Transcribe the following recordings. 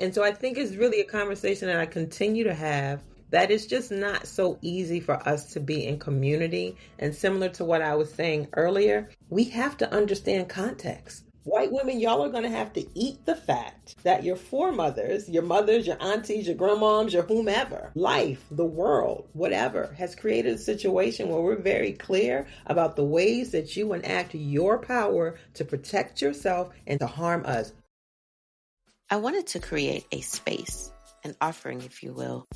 And so I think it's really a conversation that I continue to have, that it's just not so easy for us to be in community. And similar to what I was saying earlier, we have to understand context. White women, y'all are going to have to eat the fact that your foremothers, your mothers, your aunties, your grandmoms, your whomever, life, the world, whatever, has created a situation where we're very clear about the ways that you enact your power to protect yourself and to harm us. I wanted to create a space, an offering, if you will,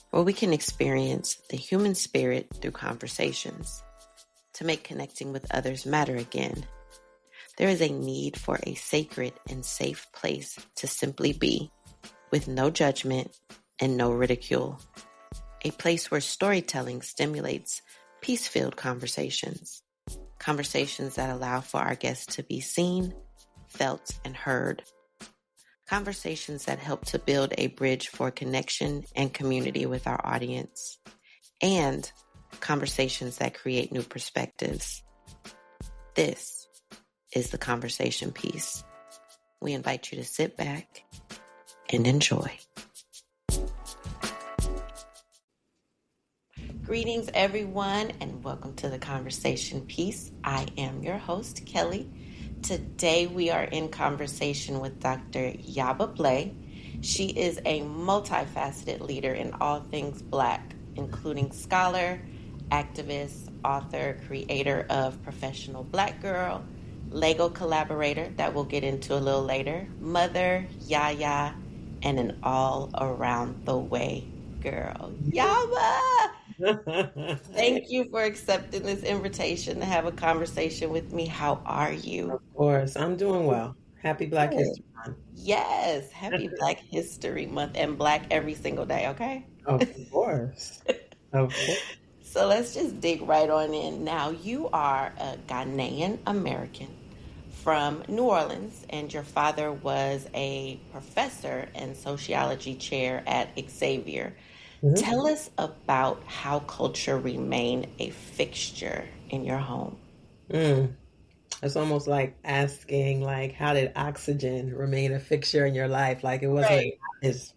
where we can experience the human spirit through conversations to make connecting with others matter again. There is a need for a sacred and safe place to simply be, with no judgment and no ridicule. A place where storytelling stimulates peace-filled conversations. Conversations that allow for our guests to be seen, felt, and heard. Conversations that help to build a bridge for connection and community with our audience. And conversations that create new perspectives. This is the conversation piece. We invite you to sit back and enjoy. Greetings, everyone, and welcome to the conversation piece. I am your host, Kelly. Today, we are in conversation with Dr. Yaba Blay. She is a multifaceted leader in all things Black, including scholar, activist, author, creator of Professional Black Girl, Lego collaborator that we'll get into a little later, mother, yaya, and an all-around-the-way girl. Yaba! Thank you for accepting this invitation to have a conversation with me. How are you? Of course, I'm doing well. Happy Black History Month. Yes, happy Black History Month and Black every single day, okay? Of course. Of course. So let's just dig right on in. Now, you are a Ghanaian American from New Orleans, and your father was a professor and sociology chair at Xavier. Mm-hmm. Tell us about how culture remained a fixture in your home. It's almost like asking, like, how did oxygen remain a fixture in your life? Like it wasn't, right. It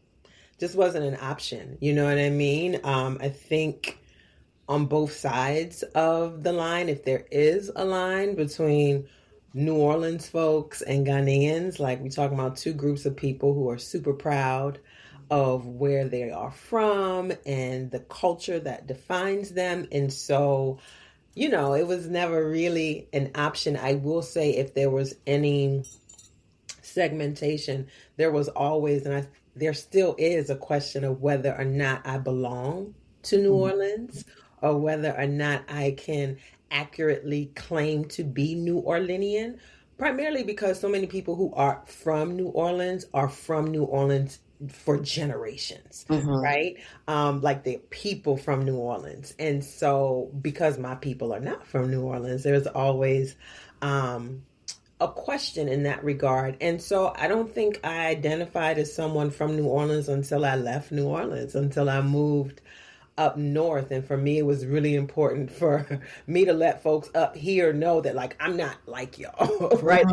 just wasn't an option. You know what I mean? I think on both sides of the line, if there is a line between New Orleans folks and Ghanaians, like we're talking about two groups of people who are super proud of where they are from and the culture that defines them. And so, you know, it was never really an option. I will say if there was any segmentation, there was always, and there still is a question of whether or not I belong to New Orleans or whether or not I can accurately claim to be New Orleanian, primarily because so many people who are from New Orleans for generations, right? Like they're people from New Orleans. And so because my people are not from New Orleans, there's always a question in that regard. And so I don't think I identified as someone from New Orleans until I left New Orleans, until I moved up north. And for me, it was really important for me to let folks up here know that, like, I'm not like y'all, right?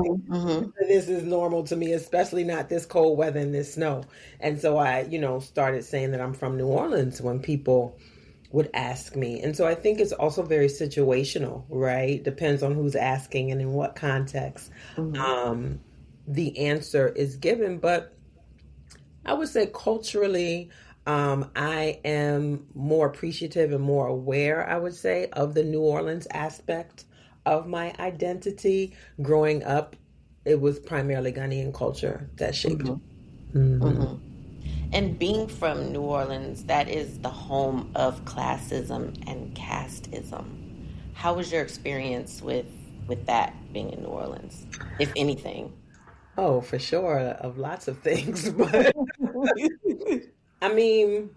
This is normal to me, especially not this cold weather and this snow. And so I, started saying that I'm from New Orleans when people would ask me. And so I think it's also very situational, right? Depends on who's asking and in what context the answer is given. But I would say culturally, I am more appreciative and more aware, I would say, of the New Orleans aspect of my identity. Growing up, it was primarily Ghanaian culture that shaped it. And being from New Orleans, that is the home of classism and casteism. How was your experience with that being in New Orleans, if anything? Oh, for sure, of lots of things, but I mean,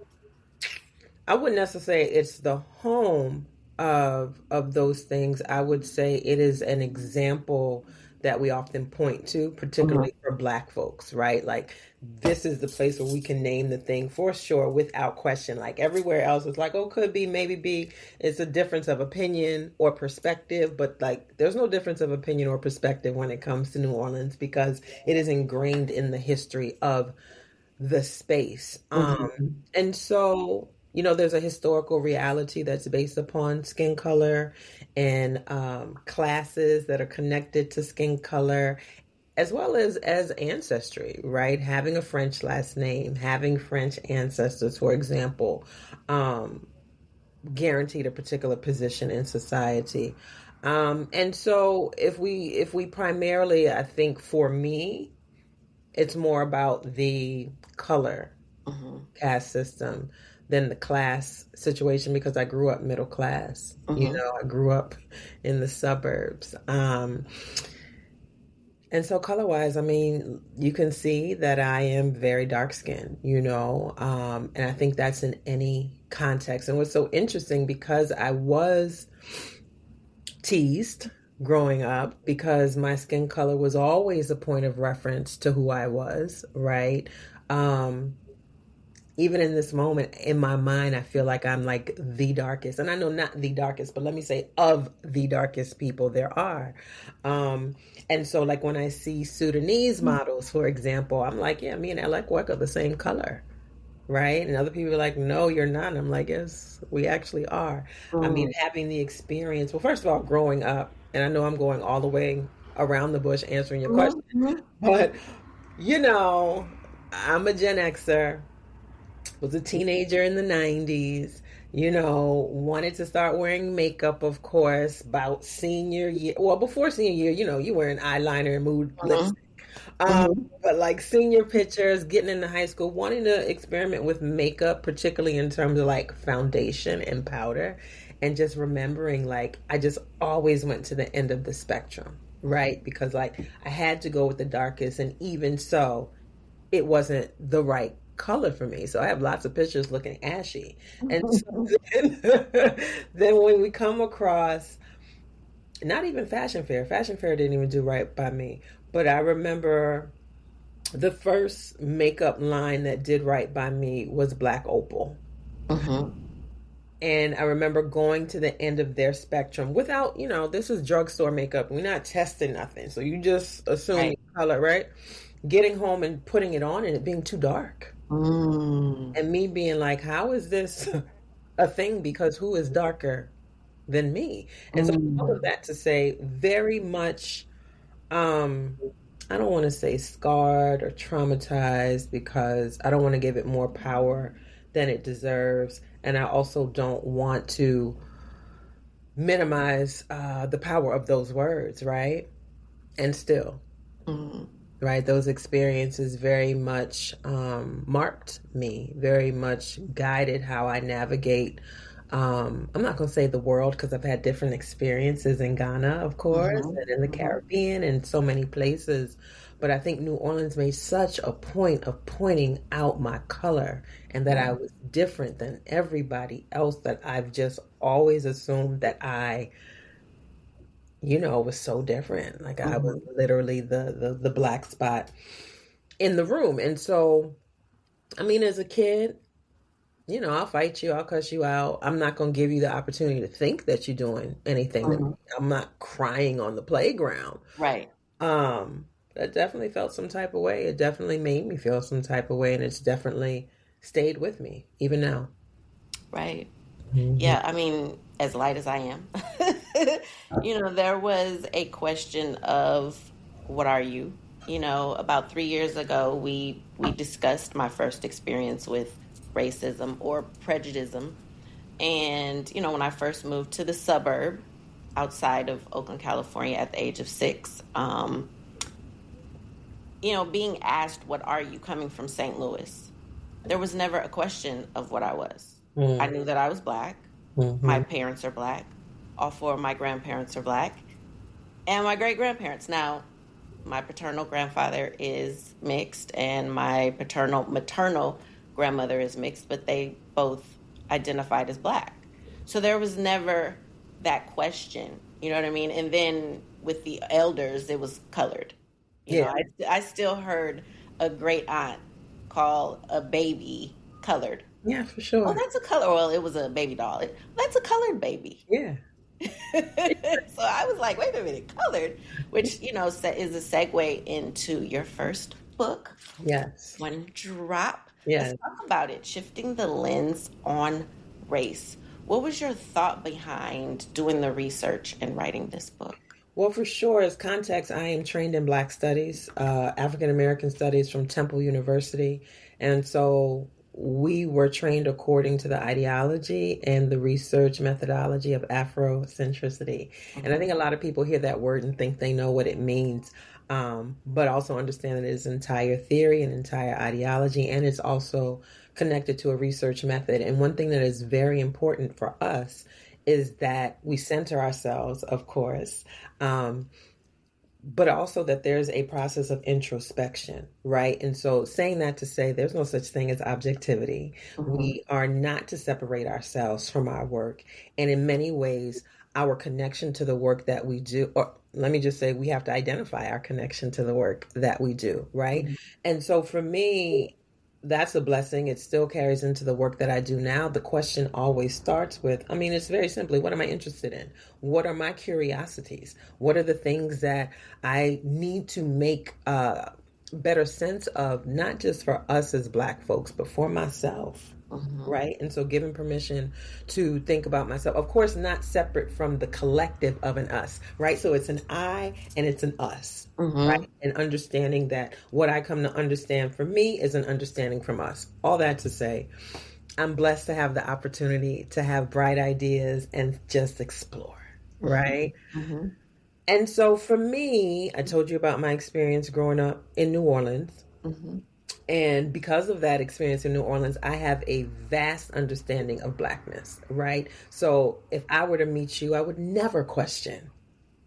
I wouldn't necessarily say it's the home of those things. I would say it is an example that we often point to, particularly for Black folks, right? Like, this is the place where we can name the thing for sure without question. Like everywhere else, it's like, oh, could be, maybe be. It's a difference of opinion or perspective, but like there's no difference of opinion or perspective when it comes to New Orleans because it is ingrained in the history of the space. Mm-hmm. And so, there's a historical reality that's based upon skin color and classes that are connected to skin color, as well as ancestry, right? Having a French last name, having French ancestors, for example, um, guaranteed a particular position in society. And so if we primarily, I think for me, it's more about the color Mm-hmm. caste system than the class situation, because I grew up middle class. Mm-hmm. I grew up in the suburbs. And so color wise, I mean, you can see that I am very dark skinned, and I think that's in any context. And what's so interesting, because I was teased growing up because my skin color was always a point of reference to who I was, right? Um, Even in this moment in my mind, I feel like I'm like the darkest. And I know not the darkest, but let me say of the darkest people there are. Um, and so, like, when I see Sudanese models, for example, I'm like, yeah, me and Alec Work are the same color, right? And other people are like, no, you're not. And I'm like, yes, we actually are. I mean, having the experience, well, first of all, growing up, and I know I'm going all the way around the bush answering your question, Mm-hmm. but, you know, I'm a Gen Xer, was a teenager in the 90s, wanted to start wearing makeup, of course, about senior year. Well, before senior year, you wearing eyeliner and mood Mm-hmm. lipstick. But like senior pictures, getting into high school, wanting to experiment with makeup, particularly in terms of like foundation and powder, and just remembering like I just always went to the end of the spectrum, right? Because like I had to go with the darkest, and even so, it wasn't the right color for me. So I have lots of pictures looking ashy. And so then, then when we come across, not even fashion fair didn't even do right by me. But I remember the first makeup line that did right by me was Black Opal. Mm-hmm. And I remember going to the end of their spectrum without, this is drugstore makeup. We're not testing nothing. So you just assume Right. the color, right? Getting home and putting it on and it being too dark. Mm. And me being like, how is this a thing? Because who is darker than me? And so all of Mm. that to say, very much, um, I don't want to say scarred or traumatized, because I don't want to give it more power than it deserves. And I also don't want to minimize the power of those words, right? And still, Mm. right, those experiences very much marked me, very much guided how I navigate. I'm not going to say the world, because I've had different experiences in Ghana, of course, Mm-hmm. and in the Mm-hmm. Caribbean and so many places. But I think New Orleans made such a point of pointing out my color and that I was different than everybody else, that I've just always assumed that I, was so different. Like I was Mm-hmm. literally the black spot in the room. And so, I mean, as a kid, I'll fight you, I'll cuss you out. I'm not going to give you the opportunity to think that you're doing anything to me. Mm-hmm. I'm not crying on the playground. Right. That definitely felt some type of way. It definitely made me feel some type of way, and it's definitely stayed with me even now. Right. Hmm. Yeah, I mean, as light as I am, there was a question of what are you? About 3 years ago, we discussed my first experience with racism or prejudice. And, when I first moved to the suburb outside of Oakland, California at the age of 6, being asked, what are you, coming from St. Louis? There was never a question of what I was. I knew that I was Black. My Hmm. parents are Black. All four of my grandparents are Black. And my great grandparents. Now, my paternal grandfather is mixed, and my maternal grandmother is mixed, but they both identified as Black. So there was never that question, you know what I mean? And then with the elders, it was colored. Yeah, I still heard a great aunt call a baby colored. yeah, for Oh, sure. that's a color. Well, it was a baby doll. That's a colored baby. Yeah. So I was like, wait a minute, colored, which, is a segue into your first book, Yes. One Drop. Let's Yes. talk about it. Shifting the lens on race. What was your thought behind doing the research and writing this book? Well, for sure, as context, I am trained in Black Studies, African American Studies from Temple University. And so we were trained according to the ideology and the research methodology of Afrocentricity. And I think a lot of people hear that word and think they know what it means, but also understand that it's entire theory and entire ideology, and it's also connected to a research method. And one thing that is very important for us is that we center ourselves, of course, um, but also that there's a process of introspection, right? And so saying that to say there's no such thing as objectivity. We are not to separate ourselves from our work. And in many ways, our connection to the work that we do, or let me just say, we have to identify our connection to the work that we do, right? And so for me, that's a blessing. It still carries into the work that I do now. The question always starts with, I mean, it's very simply, what am I interested in? What are my curiosities? What are the things that I need to make better sense of, not just for us as Black folks, but for myself? Right. And so giving permission to think about myself, of course, not separate from the collective of an us, right? So it's an I and it's an us, right? And understanding that what I come to understand for me is an understanding from us. All that to say, I'm blessed to have the opportunity to have bright ideas and just explore, right? And so for me, I told you about my experience growing up in New Orleans. And because of that experience in New Orleans, I have a vast understanding of Blackness, right? So if I were to meet you, I would never question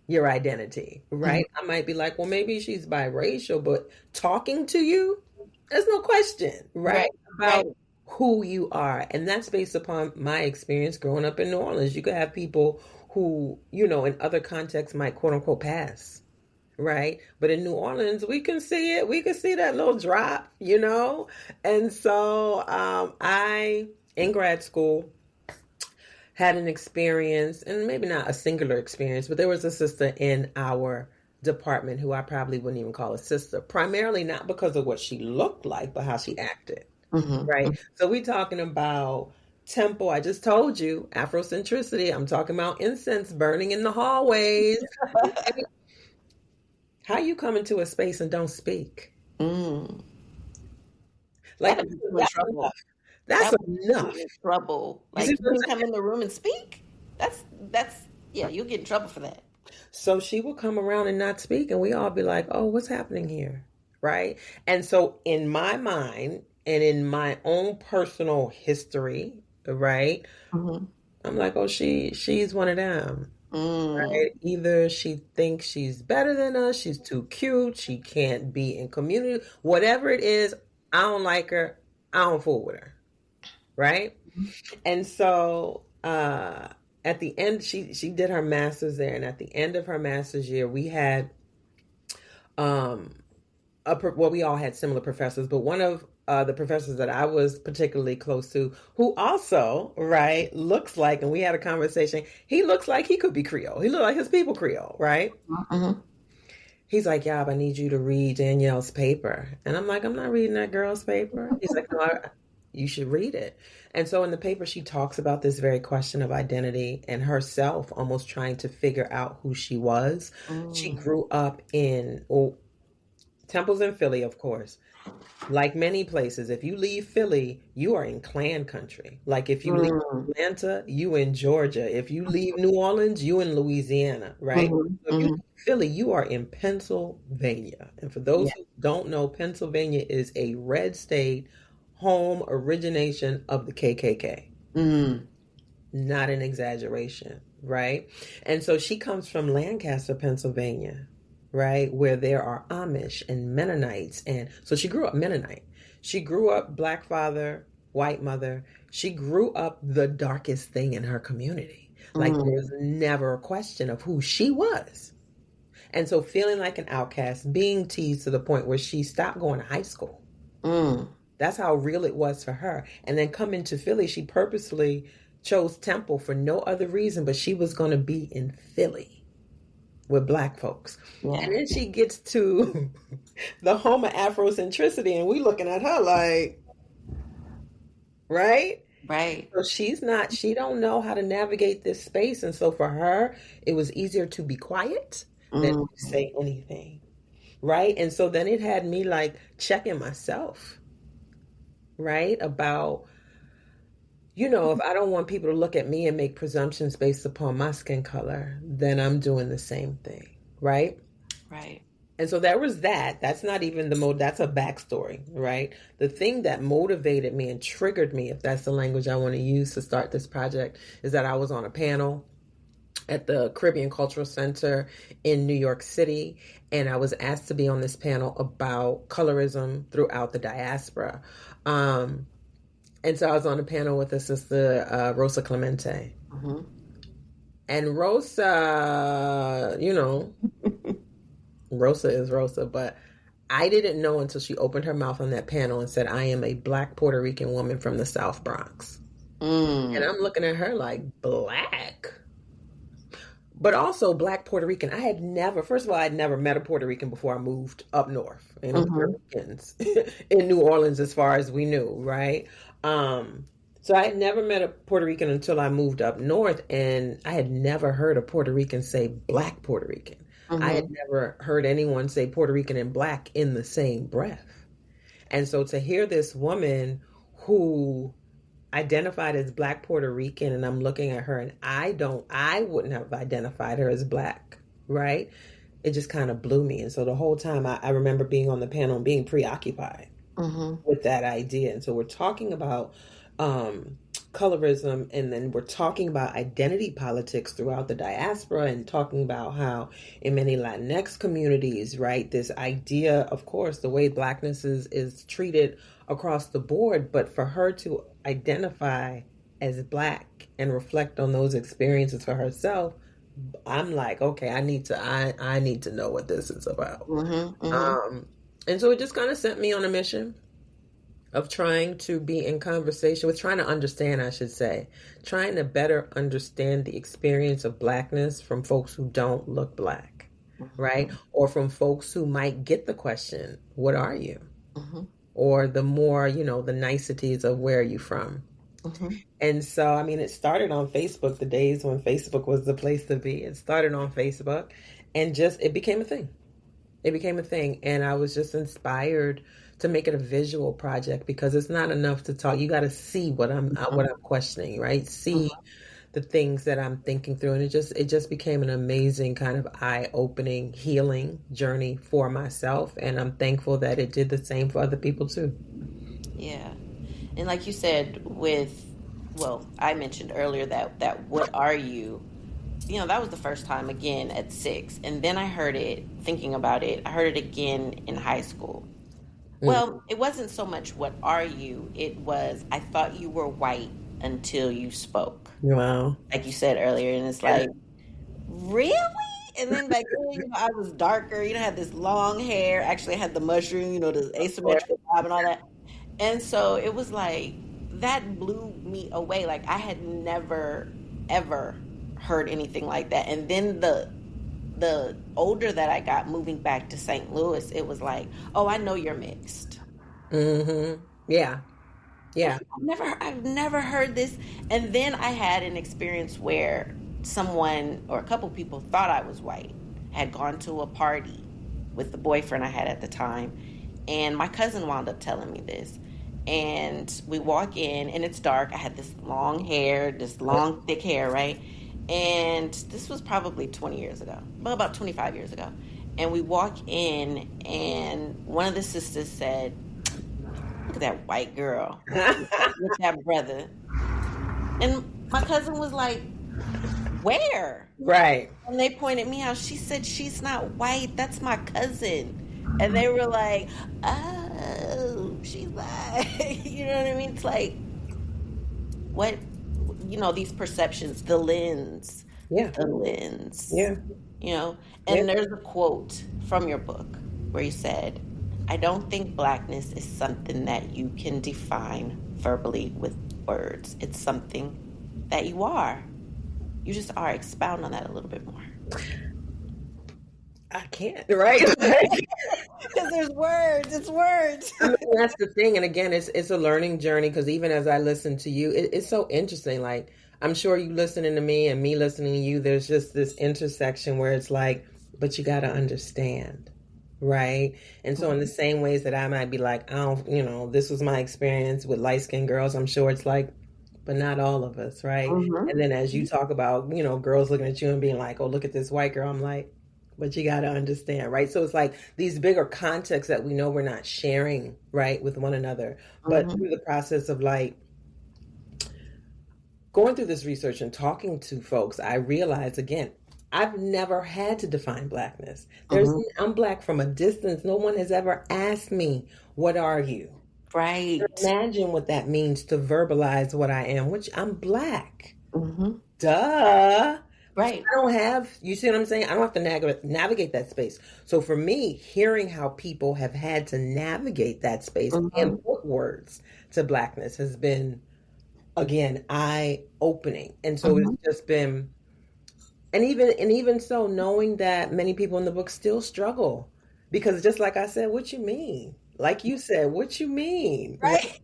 your identity, right? I might be like, well, maybe she's biracial, but talking to you, there's no question, right? About who you are. And that's based upon my experience growing up in New Orleans. You could have people who, you know, in other contexts might quote unquote pass, right? But in New Orleans, we can see it. We can see that little drop, you know? And so I, in grad school, had an experience, and maybe not a singular experience, but there was a sister in our department who I probably wouldn't even call a sister, primarily not because of what she looked like, but how she acted, right? So we talking about temple. I just told you, Afrocentricity. I'm talking about incense burning in the hallways. How you come into a space and don't speak? Like, That'll get you in trouble. enough. That's That would get enough. you in trouble. Like, you can come in the room and speak. That's yeah, you'll get in trouble for that. So she will come around and not speak, and we all be like, "Oh, what's happening here?" Right? And so, in my mind and in my own personal history, right? I'm like, "Oh, she's one of them." Right? Either she thinks she's better than us, she's too cute, she can't be in community, whatever it is. I don't like her. I don't fool with her, right? And so at the end, she did her master's there, and at the end of her master's year, we had well, we all had similar professors, but one of the professors that I was particularly close to, who also, right, looks like, and we had a conversation, he looks like he could be Creole. He looked like his people Creole, right? He's like, Yab, I need you to read Danielle's paper. And I'm like, I'm not reading that girl's paper. He's like, no, you should read it. And so in the paper, she talks about this very question of identity and herself almost trying to figure out who she was. She grew up in Temple's in Philly, of course. Like many places, if you leave Philly, you are in Klan country. Like if you leave Atlanta, you in Georgia. If you leave New Orleans, you in Louisiana, right? So if you leave Philly, you are in Pennsylvania. And for those who don't know, Pennsylvania is a red state, home origination of the KKK. Not an exaggeration, right? And so she comes from Lancaster, Pennsylvania, right? Where there are Amish and Mennonites. And so she grew up Mennonite. She grew up Black father, white mother. She grew up the darkest thing in her community. Like there was never a question of who she was. And so feeling like an outcast, being teased to the point where she stopped going to high school. That's how real it was for her. And then coming to Philly, she purposely chose Temple for no other reason, but she was going to be in Philly. with Black folks. Yeah. And then she gets to the home of Afrocentricity, and we looking at her like, right? Right. So she don't know how to navigate this space. And so for her, it was easier to be quiet than to Mm-hmm. say anything. Right. And so then it had me like checking myself, right? About, if I don't want people to look at me and make presumptions based upon my skin color, then I'm doing the same thing. Right. Right. And so there was that. That's not even that's a backstory, right? The thing that motivated me and triggered me, if that's the language I want to use to start this project, is that I was on a panel at the Caribbean Cultural Center in New York City, and I was asked to be on this panel about colorism throughout the diaspora. And so I was on a panel with the sister Rosa Clemente. Mm-hmm. And Rosa, Rosa is Rosa, but I didn't know until she opened her mouth on that panel and said, I am a Black Puerto Rican woman from the South Bronx. And I'm looking at her like, Black? But also Black Puerto Rican. First of all, I'd never met a Puerto Rican before I moved up north. And Puerto Ricans in New Orleans, as far as we knew, right? So I had never met a Puerto Rican until I moved up north, and I had never heard a Puerto Rican say Black Puerto Rican. I had never heard anyone say Puerto Rican and Black in the same breath. And so to hear this woman who identified as Black Puerto Rican, and I'm looking at her and I wouldn't have identified her as Black, right? It just kind of blew me. And so the whole time I remember being on the panel and being preoccupied with that idea. And so we're talking about colorism, and then we're talking about identity politics throughout the diaspora, and talking about how in many Latinx communities, right, this idea, of course, the way Blackness is treated across the board, but for her to identify as Black and reflect on those experiences for herself, I'm like, okay, I need to know what this is about. And so it just kind of sent me on a mission of trying to be in conversation with, trying to understand, I should say, trying to better understand the experience of Blackness from folks who don't look Black, right? Or from folks who might get the question, what are you? Or the more, the niceties of where are you from? And so, I mean, it started on Facebook, the days when Facebook was the place to be. It started on Facebook, and it became a thing. It became a thing. And I was just inspired to make it a visual project, because it's not enough to talk. You got to see what I'm questioning, right? See the things that I'm thinking through. And it just became an amazing kind of eye-opening, healing journey for myself. And I'm thankful that it did the same for other people too. Yeah. And like you said, I mentioned earlier that what are you? That was the first time, again, at 6. And then I heard it, thinking about it, I heard it again in high school. Well, it wasn't so much what are you, it was I thought you were white until you spoke. Wow. Like you said earlier, and it's like, really? And then back then, I was darker, I had this long hair, actually I had the mushroom, the asymmetrical bob and all that. And so it was like, that blew me away. Like, I had never, ever heard anything like that. And then the older that I got, moving back to St. Louis, it was like, oh, I know you're mixed. Yeah. I've never heard this. And then I had an experience where someone or a couple people thought I was white, had gone to a party with the boyfriend I had at the time, and my cousin wound up telling me this. And we walk in, and it's dark. I had this long hair, this long thick hair, right? And this was probably 20 years ago, well, about 25 years ago. And we walk in, and one of the sisters said, look at that white girl with that brother. And my cousin was like, where? Right. And they pointed me out. She said, she's not white. That's my cousin. And they were like, oh, she's like, you know what I mean? It's like, what, these perceptions, the lens. Yeah. The lens. Yeah. And there's a quote from your book where you said, I don't think Blackness is something that you can define verbally with words. It's something that you are. You just are. Expound on that a little bit more. I can't, right? Because there's words, it's words. I mean, that's the thing. And again, it's a learning journey because even as I listen to you, it's so interesting. Like, I'm sure you listening to me and me listening to you, there's just this intersection where it's like, but you got to understand, right? And so, in the same ways that I might be like, I don't, this was my experience with light skinned girls, I'm sure it's like, but not all of us, right? And then as you talk about, girls looking at you and being like, oh, look at this white girl, I'm like, but you got to understand, right? So it's like these bigger contexts that we know we're not sharing, right, with one another. But through the process of like going through this research and talking to folks, I realized again, I've never had to define Blackness. I'm Black from a distance. No one has ever asked me, what are you? Right. Imagine what that means to verbalize what I am, which I'm Black. Duh. Right. I don't have, you see what I'm saying? I don't have to navigate that space. So for me, hearing how people have had to navigate that space and put words to Blackness has been, again, eye-opening. And so it's just been, and even so, knowing that many people in the book still struggle. Because just like I said, what you mean? Like you said, what you mean? Right.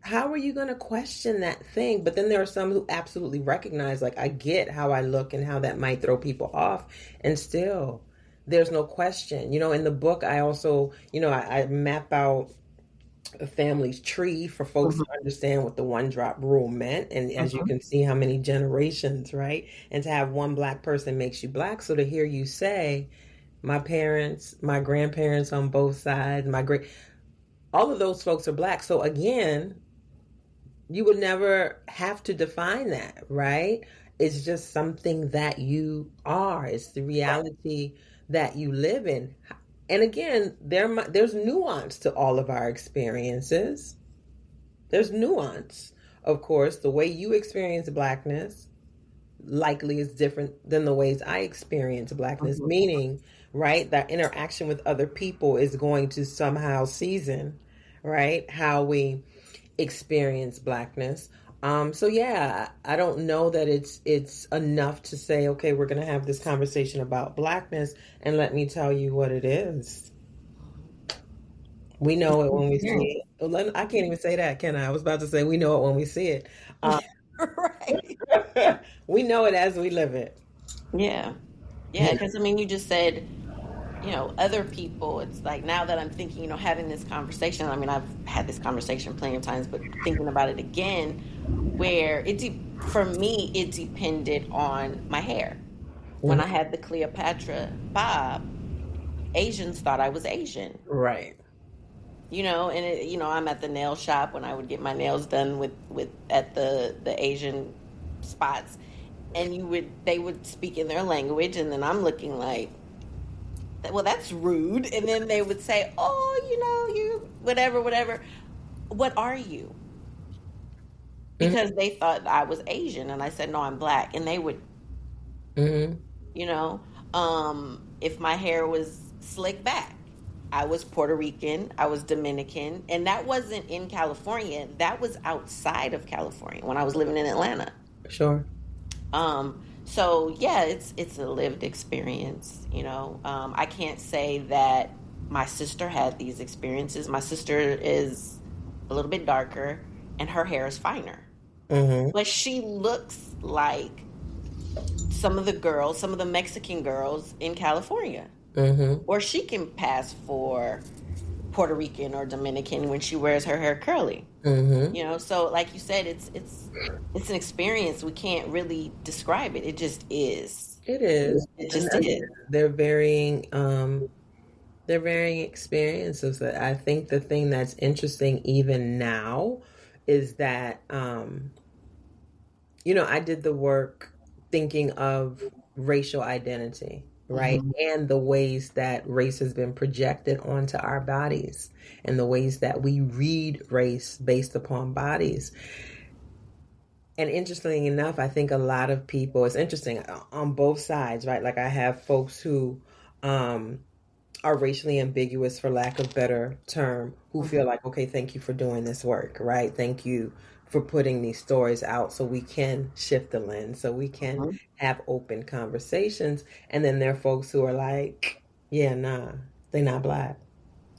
How are you going to question that thing? But then there are some who absolutely recognize, like, I get how I look and how that might throw people off. And still, there's no question. In the book, I also, I map out a family's tree for folks to understand what the one drop rule meant. And as you can see, how many generations, right? And to have one Black person makes you Black. So to hear you say, my parents, my grandparents on both sides, all of those folks are Black. So again, you would never have to define that, right? It's just something that you are. It's the reality that you live in. And again, there's nuance to all of our experiences. There's nuance. Of course, the way you experience Blackness likely is different than the ways I experience Blackness, meaning, right, that interaction with other people is going to somehow season, right, how we experience Blackness. So yeah, I don't know that it's enough to say, okay, we're going to have this conversation about Blackness, and let me tell you what it is. We know it when we see it. Well, I can't even say that, can I? I was about to say we know it when we see it. Right. We know it as we live it. Yeah. Yeah, because I mean, you just said, other people, it's like now that I'm thinking, having this conversation, I mean, I've had this conversation plenty of times, but thinking about it again, where for me, it depended on my hair. When I had the Cleopatra bob, Asians thought I was Asian. Right. And I'm at the nail shop when I would get my nails done with at the Asian spots, and they would speak in their language, and then I'm looking like, well, that's rude. And then they would say, oh, you whatever, what are you? Because they thought I was Asian, and I said, no, I'm Black. And they would, if my hair was slicked back, I was Puerto Rican, I was Dominican, and that wasn't in California. That was outside of California when I was living in Atlanta. Sure. So yeah, it's a lived experience. I can't say that my sister had these experiences. My sister is a little bit darker, and her hair is finer, but she looks like some of the Mexican girls in California. Or she can pass for Puerto Rican or Dominican when she wears her hair curly. So like you said, it's an experience. We can't really describe it. It just is. It is. It just is. They're varying experiences. I think the thing that's interesting even now is that I did the work thinking of racial identity, right? And the ways that race has been projected onto our bodies and the ways that we read race based upon bodies. And interestingly enough, I think a lot of people, it's interesting on both sides, right? Like I have folks who are racially ambiguous, for lack of better term, who feel like, okay, thank you for doing this work, right? Thank you for putting these stories out so we can shift the lens, so we can Mhm. have open conversations. And then there are folks who are like, yeah, nah, they're not Black,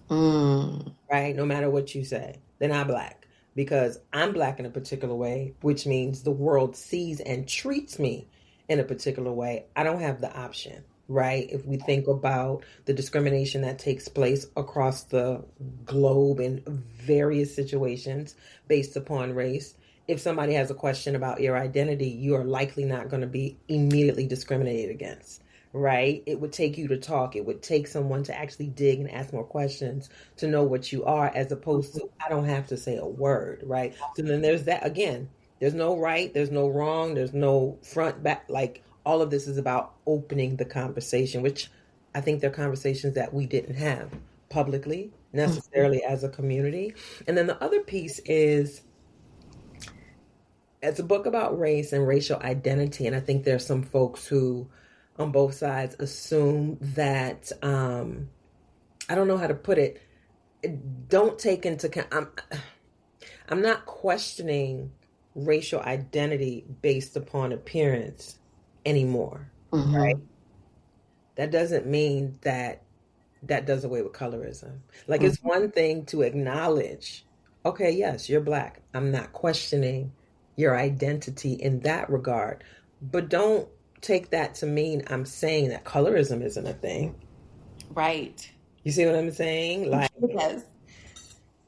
Mm. right? No matter what you say, they're not Black because I'm Black in a particular way, which means the world sees and treats me in a particular way. I don't have the option, right? If we think about the discrimination that takes place across the globe in various situations based upon race, if somebody has a question about your identity, you are likely not going to be immediately discriminated against. Right? It would take you to talk. It would take someone to actually dig and ask more questions to know what you are, as opposed to I don't have to say a word, right? So then there's that again. There's no right, there's no wrong, there's no front back. Like all of this is about opening the conversation, which I think they're conversations that we didn't have publicly Mhm. necessarily as a community. And then the other piece is it's a book about race and racial identity, and I think there's some folks who on both sides assume that I don't know how to put it, don't take into account. I'm not questioning racial identity based upon appearance anymore. Mhm. That doesn't mean that that does away with colorism. Like it's Mhm. one thing to acknowledge, okay, yes, you're Black. I'm not questioning your identity in that regard, but don't take that to mean I'm saying that colorism isn't a thing. Right. You see what I'm saying? Like, Yes.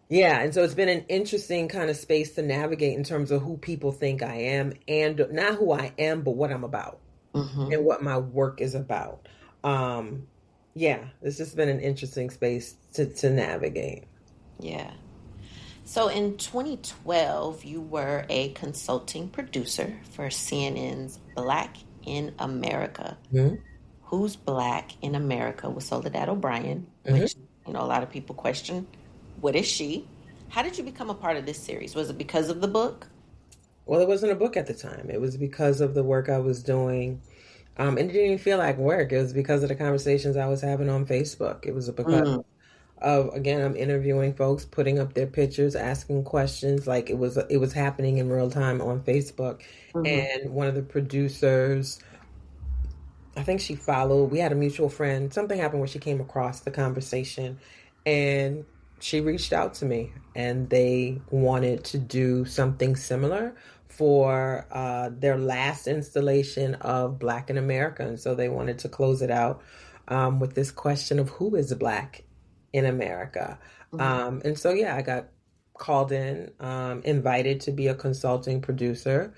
yeah, and so it's been an interesting kind of space to navigate in terms of who people think I am and not who I am, but what I'm about Mhm. and what my work is about. Um, yeah, it's just been an interesting space to navigate. Yeah. So in 2012, you were a consulting producer for CNN's Black in America. Hmm. Who's Black in America with Soledad O'Brien, Hmm. which, a lot of people question, what is she? How did you become a part of this series? Was it because of the book? Well, it wasn't a book at the time. It was because of the work I was doing. And it didn't even feel like work. It was because of the conversations I was having on Facebook. It was because Mm. of, again, I'm interviewing folks, putting up their pictures, asking questions. Like it was happening in real time on Facebook. Mhm. And one of the producers, I think she followed, we had a mutual friend. Something happened where she came across the conversation and she reached out to me and they wanted to do something similar for their last installation of Black in America. And so they wanted to close it out with this question of who is Black in America. Mhm. And so, yeah, I got called in, invited to be a consulting producer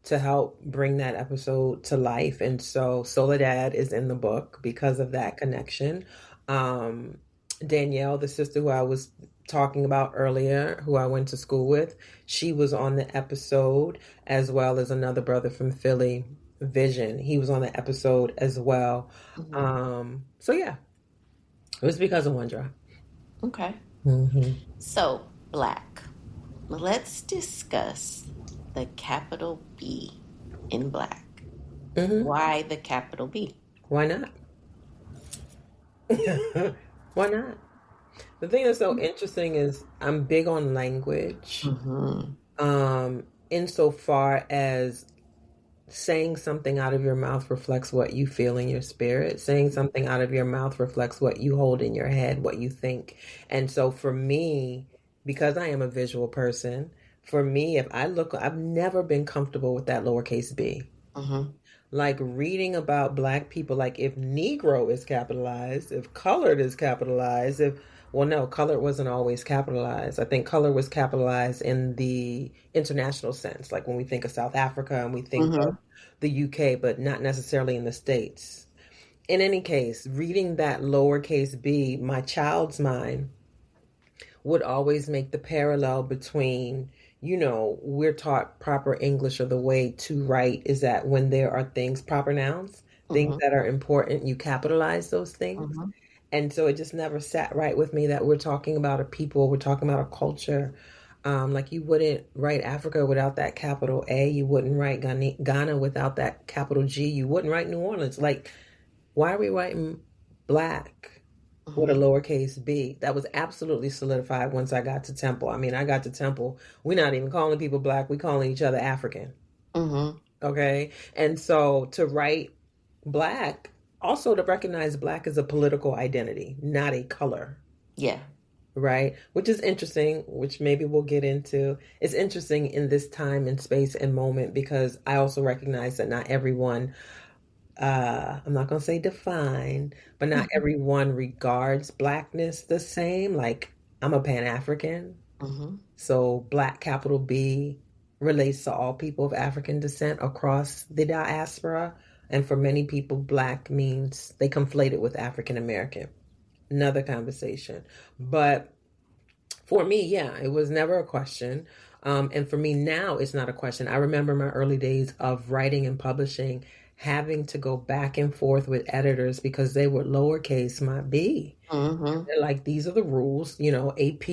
to help bring that episode to life. And so Soledad is in the book because of that connection. Um, Danielle, the sister who I was talking about earlier, who I went to school with, she was on the episode, as well as another brother from Philly, Vision. He was on the episode as well. Mhm. So yeah, it was because of one drop. Okay. Hmm. So, Black. Let's discuss the capital B in Black. Hmm. Why the capital B? Why not? Why not? The thing that's so interesting is I'm big on language, Mm-hmm. insofar as saying something out of your mouth reflects what you feel in your spirit. Saying something out of your mouth reflects what you hold in your head, what you think. And so for me, because I am a visual person, for me, if I look, I've never been comfortable with that lowercase b. Mm-hmm. Like reading about Black people, like if Negro is capitalized, if colored is capitalized, if, well, no, colored wasn't always capitalized. I think color was capitalized in the international sense, like when we think of South Africa and we think of Mm-hmm. the UK, but not necessarily in the States. In any case, reading that lowercase b, my child's mind would always make the parallel between, we're taught proper English, or the way to write is that when there are things, proper nouns, things Mm-hmm. that are important, you capitalize those things. Mm-hmm. And so it just never sat right with me that we're talking about a people, we're talking about a culture. Like you wouldn't write Africa without that capital A. You wouldn't write Ghana without that capital G. You wouldn't write New Orleans. Like, why are we writing Black? with a lowercase b. That was absolutely solidified once I got to Temple. I mean, I got to Temple. We're not even calling people Black. We calling each other African. Okay. And so to write Black, also to recognize Black as a political identity, not a color. Yeah. Right. Which is interesting, which maybe we'll get into. It's interesting in this time and space and moment because I also recognize that not everyone, I'm not going to say define, but not everyone regards Blackness the same. Like I'm a Pan-African. So Black capital B relates to all people of African descent across the diaspora. And for many people, Black means they conflate it with African American. Another conversation. But for me, yeah, it was never a question. And for me now, it's not a question. I remember my early days of writing and publishing, having to go back and forth with editors because they were lowercase my b. They're like, these are the rules, you know, AP,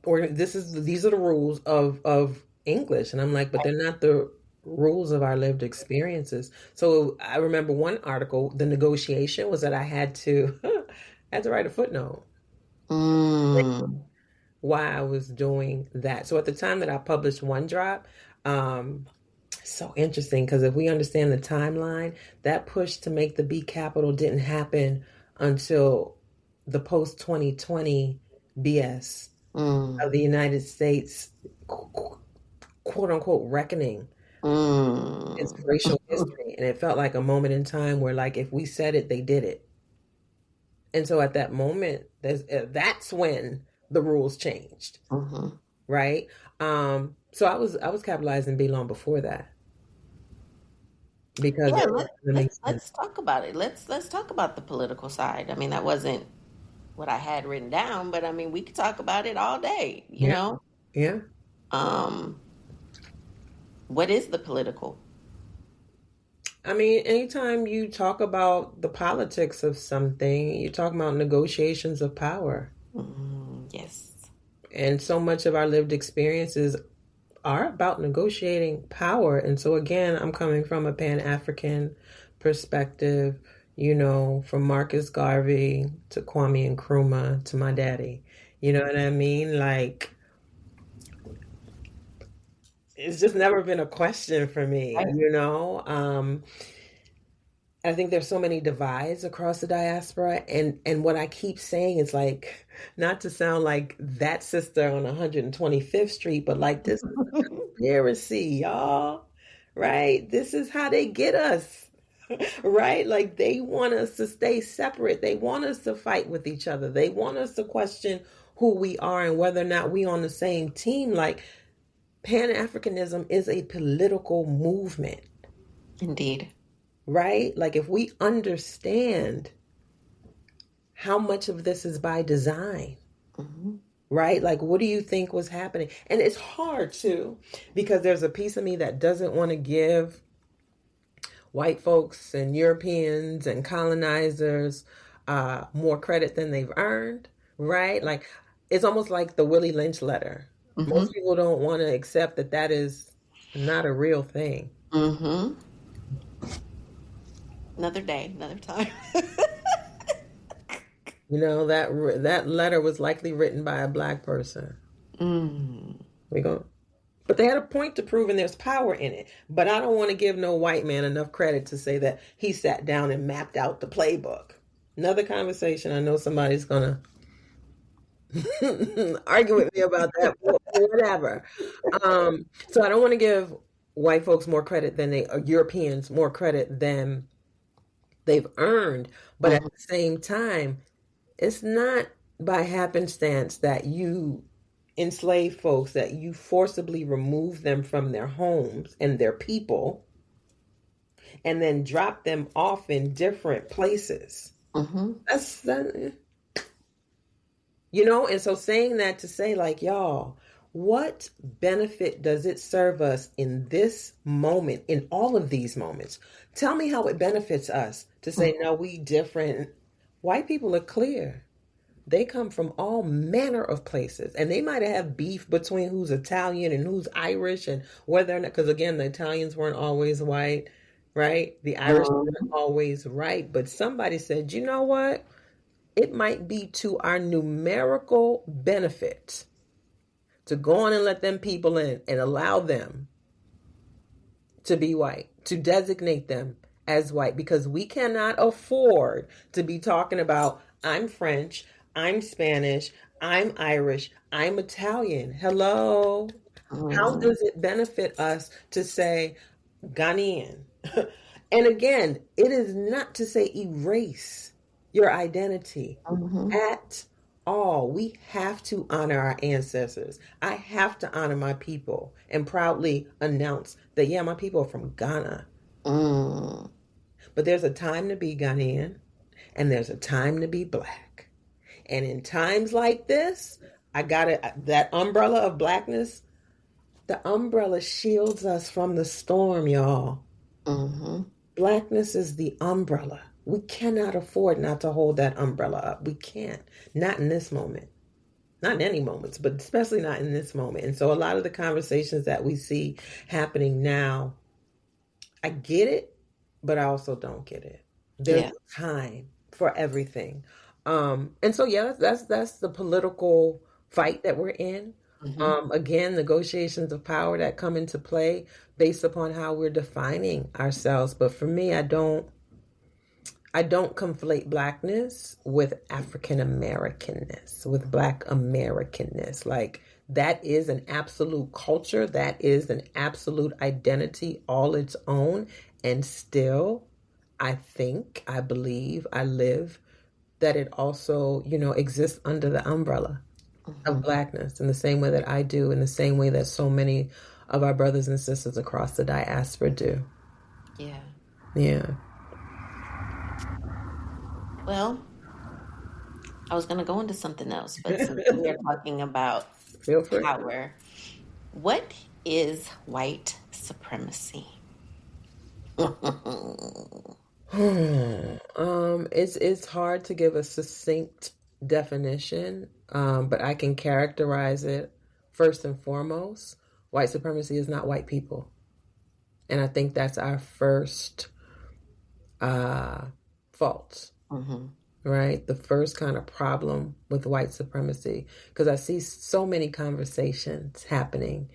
or these are the rules of English. And I'm like, but they're not the rules of our lived experiences. So I remember one article, the negotiation was that I had to write a footnote why I was doing that. So at the time that I published One Drop, so interesting because if we understand the timeline, that push to make the B capital didn't happen until the post 2020 BS of the United States, quote unquote, reckoning its racial history. And it felt like a moment in time where, like, if we said it, they did it. And so at that moment, that's when the rules changed, right? So I was capitalizing B long before that because let's talk about it. Let's talk about the political side. I mean, that wasn't what I had written down, but I mean, we could talk about it all day. You know, yeah. What is the political? I mean, anytime you talk about the politics of something, you're talking about negotiations of power. Yes. And so much of our lived experiences are about negotiating power. And so, again, I'm coming from a Pan-African perspective, you know, from Marcus Garvey to Kwame Nkrumah to my daddy. You know what I mean? Like, it's just never been a question for me, you know? I think there's so many divides across the diaspora. And what I keep saying is, like, not to sound like that sister on 125th Street, but like, this is a conspiracy, y'all, right? This is how they get us, right? Like, they want us to stay separate. They want us to fight with each other. They want us to question who we are and whether or not we on the same team. Like, Pan-Africanism is a political movement. Indeed. Right? Like, if we understand how much of this is by design, right? Like, what do you think was happening? And it's hard too, because there's a piece of me that doesn't want to give white folks and Europeans and colonizers more credit than they've earned, right? Like, it's almost like the Willie Lynch letter. Most people don't want to accept that that is not a real thing. Another day, another time. You know, that letter was likely written by a Black person. But they had a point to prove, and there's power in it. But I don't want to give no white man enough credit to say that he sat down and mapped out the playbook. Another conversation. I know somebody's gonna argue with me about that, whatever. So I don't want to give white folks more credit than Europeans more credit than they've earned. But at the same time, it's not by happenstance that you enslave folks, that you forcibly remove them from their homes and their people, and then drop them off in different places. That's that. You know, and so saying that to say, like, y'all, what benefit does it serve us in this moment, in all of these moments? Tell me how it benefits us to say, no, we different. White people are clear. They come from all manner of places, and they might have beef between who's Italian and who's Irish, and whether or not, because again, the Italians weren't always white, right? The Irish weren't always right, but somebody said, you know what? it might be to our numerical benefit to go on and let them people in and allow them to be white, to designate them as white, because we cannot afford to be talking about, I'm French, I'm Spanish, I'm Irish, I'm Italian. Hello. How does it benefit us to say Ghanaian? And again, it is not to say erase your identity at all. We have to honor our ancestors. I have to honor my people and proudly announce that, yeah, my people are from Ghana. But there's a time to be Ghanaian and there's a time to be Black. And in times like this, I got it. That umbrella of Blackness, the umbrella shields us from the storm, y'all. Blackness is the umbrella. We cannot afford not to hold that umbrella up. We can't. Not in this moment. Not in any moments, but especially not in this moment. And so a lot of the conversations that we see happening now, I get it, but I also don't get it. There's time for everything. And so, yeah, that's the political fight that we're in. Again, negotiations of power that come into play based upon how we're defining ourselves. But for me, I don't conflate Blackness with African Americanness, with Black Americanness. Like, that is an absolute culture. That is an absolute identity all its own. And still, I think, I believe, I live that it also, exists under the umbrella of Blackness in the same way that I do, in the same way that so many of our brothers and sisters across the diaspora do. Yeah. Yeah. Well, I was going to go into something else, but since we are talking about power, what is white supremacy? It's hard to give a succinct definition, but I can characterize it first and foremost. White supremacy is not white people. And I think that's our first fault, right? The first kind of problem with white supremacy, because I see so many conversations happening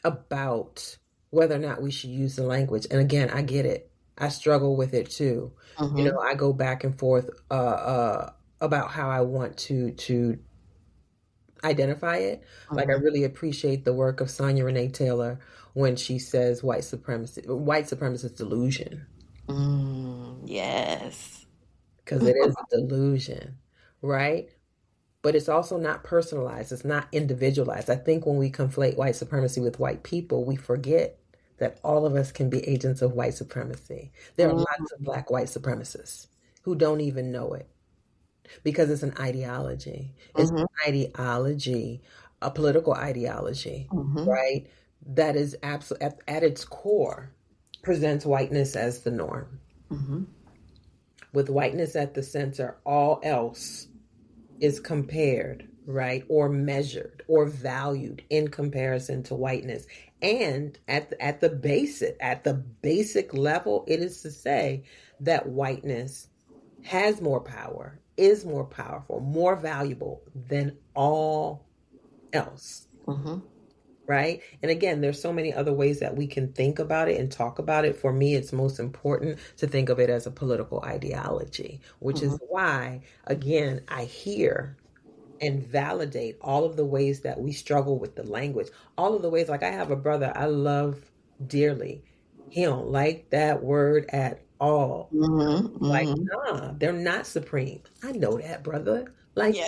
about whether or not we should use the language. And again, I get it. I struggle with it too. I go back and forth about how I want to identify it. Like, I really appreciate the work of Sonia Renee Taylor when she says white supremacist delusion. Yes. Because it is a delusion, right? But it's also not personalized. It's not individualized. I think when we conflate white supremacy with white people, we forget that all of us can be agents of white supremacy. There are lots of Black white supremacists who don't even know it, because it's an ideology. It's an ideology, a political ideology, right? That is absolutely at its core presents whiteness as the norm. With whiteness at the center, all else is compared, right? Or measured or valued in comparison to whiteness. And at the basic level, it is to say that whiteness has more power, is more powerful, more valuable than all else. Right? And again, there's so many other ways that we can think about it and talk about it. For me, it's most important to think of it as a political ideology, which is why, again, I hear and validate all of the ways that we struggle with the language. All of the ways, like, I have a brother I love dearly. He don't like that word at all. Like, nah, they're not supreme. I know that, brother. Like, yeah,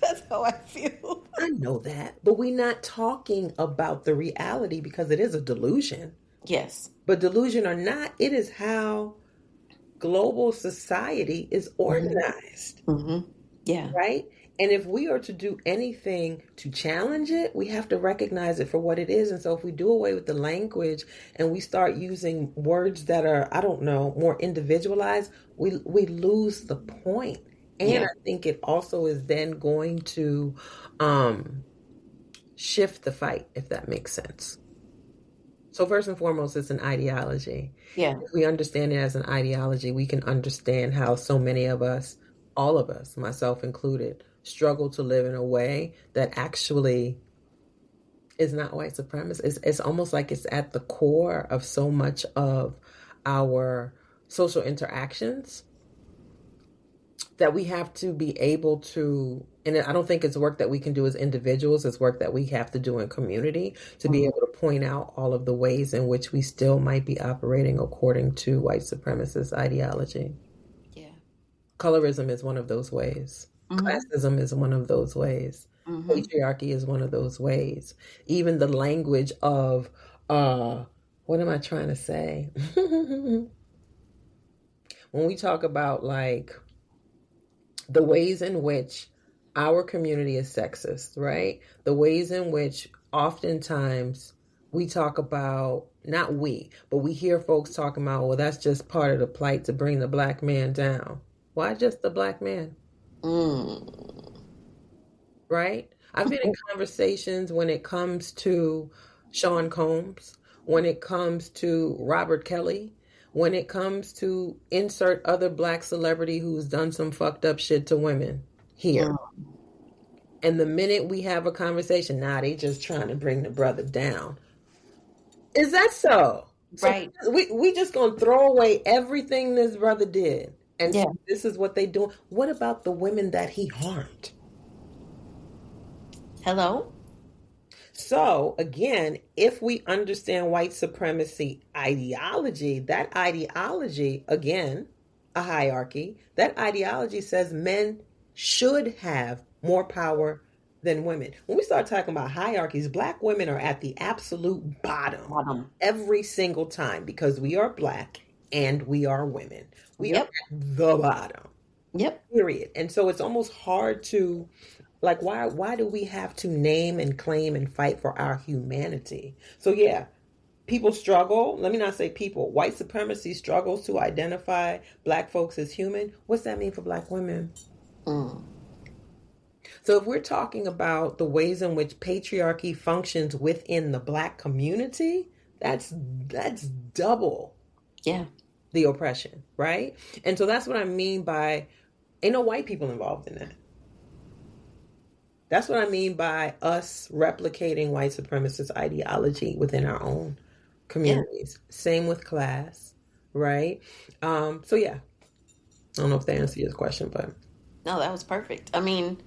that's how I feel. I know that, but we're not talking about the reality, because it is a delusion. Yes. But delusion or not, it is how global society is organized. Yeah. Right? And if we are to do anything to challenge it, we have to recognize it for what it is. And so if we do away with the language and we start using words that are, I don't know, more individualized, we lose the point. And I think it also is then going to shift the fight, if that makes sense. So first and foremost, it's an ideology. Yeah. If we understand it as an ideology, we can understand how so many of us all of us, myself included, struggle to live in a way that actually is not white supremacist. It's almost like it's at the core of so much of our social interactions that we have to be able to, and I don't think it's work that we can do as individuals, it's work that we have to do in community to be able to point out all of the ways in which we still might be operating according to white supremacist ideology. Yeah. Colorism is one of those ways. Classism is one of those ways. Patriarchy is one of those ways. Even the language of, what am I trying to say? When we talk about like the ways in which our community is sexist, right? The ways in which oftentimes we talk about, not we, but we hear folks talking about, well, that's just part of the plight to bring the black man down. Why just the black man? Right? I've been in conversations when it comes to Sean Combs, when it comes to Robert Kelly, when it comes to insert other black celebrity who's done some fucked up shit to women here. And the minute we have a conversation, they just trying to bring the brother down. Is that so? Right. So we just gonna throw away everything this brother did and say this is what they do. What about the women that he harmed? Hello? So again, if we understand white supremacy ideology, that ideology, again, a hierarchy, that ideology says men should have more power than women. When we start talking about hierarchies, black women are at the absolute bottom every single time because we are black and we are women. We are at the bottom. Period. And so it's almost hard to, like, why do we have to name and claim and fight for our humanity? So yeah, people struggle. Let me not say people. White supremacy struggles to identify black folks as human. What's that mean for black women? So if we're talking about the ways in which patriarchy functions within the black community, that's double the oppression, right? And so that's what I mean by ain't no white people involved in that. That's what I mean by us replicating white supremacist ideology within our own communities. Same with class, right? So yeah, I don't know if that answers your question, but no, that was perfect. I mean,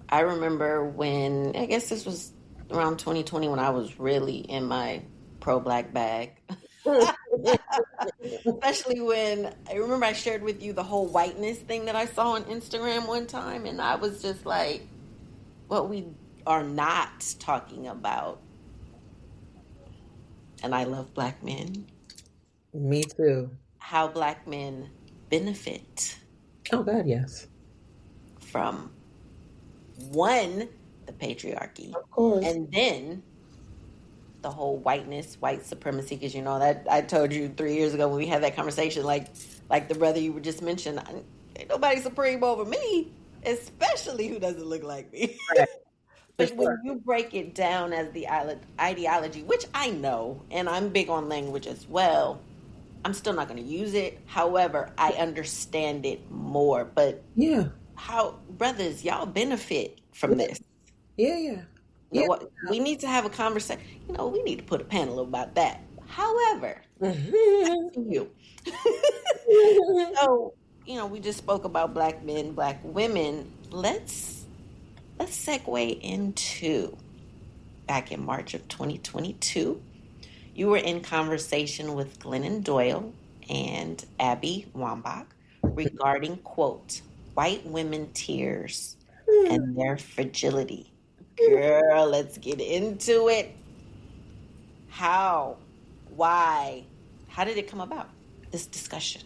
I remember when, I guess this was around 2020 when I was really in my pro-black bag. Especially when, I remember I shared with you the whole whiteness thing that I saw on Instagram one time, and I was just like, what we are not talking about. And I love black men. Me too. How black men benefit. Oh God, yes. From one, the patriarchy, of course, and then the whole whiteness, white supremacy. Because you know that I told you 3 years ago when we had that conversation, like the brother you were just mentioned, ain't nobody supreme over me, especially who doesn't look like me. Right. But when you break it down as the ideology, which I know, and I'm big on language as well, I'm still not going to use it. However, I understand it more. But yeah, how, brothers, y'all benefit from this. Yeah. We need to have a conversation. You know, we need to put a panel about that. However, back to you. So, you know, we just spoke about black men, black women. Let's segue into back in March of 2022. You were in conversation with Glennon Doyle and Abby Wambach regarding, quote, white women tears and their fragility. Girl, let's get into it. How? Why? How did it come about, this discussion?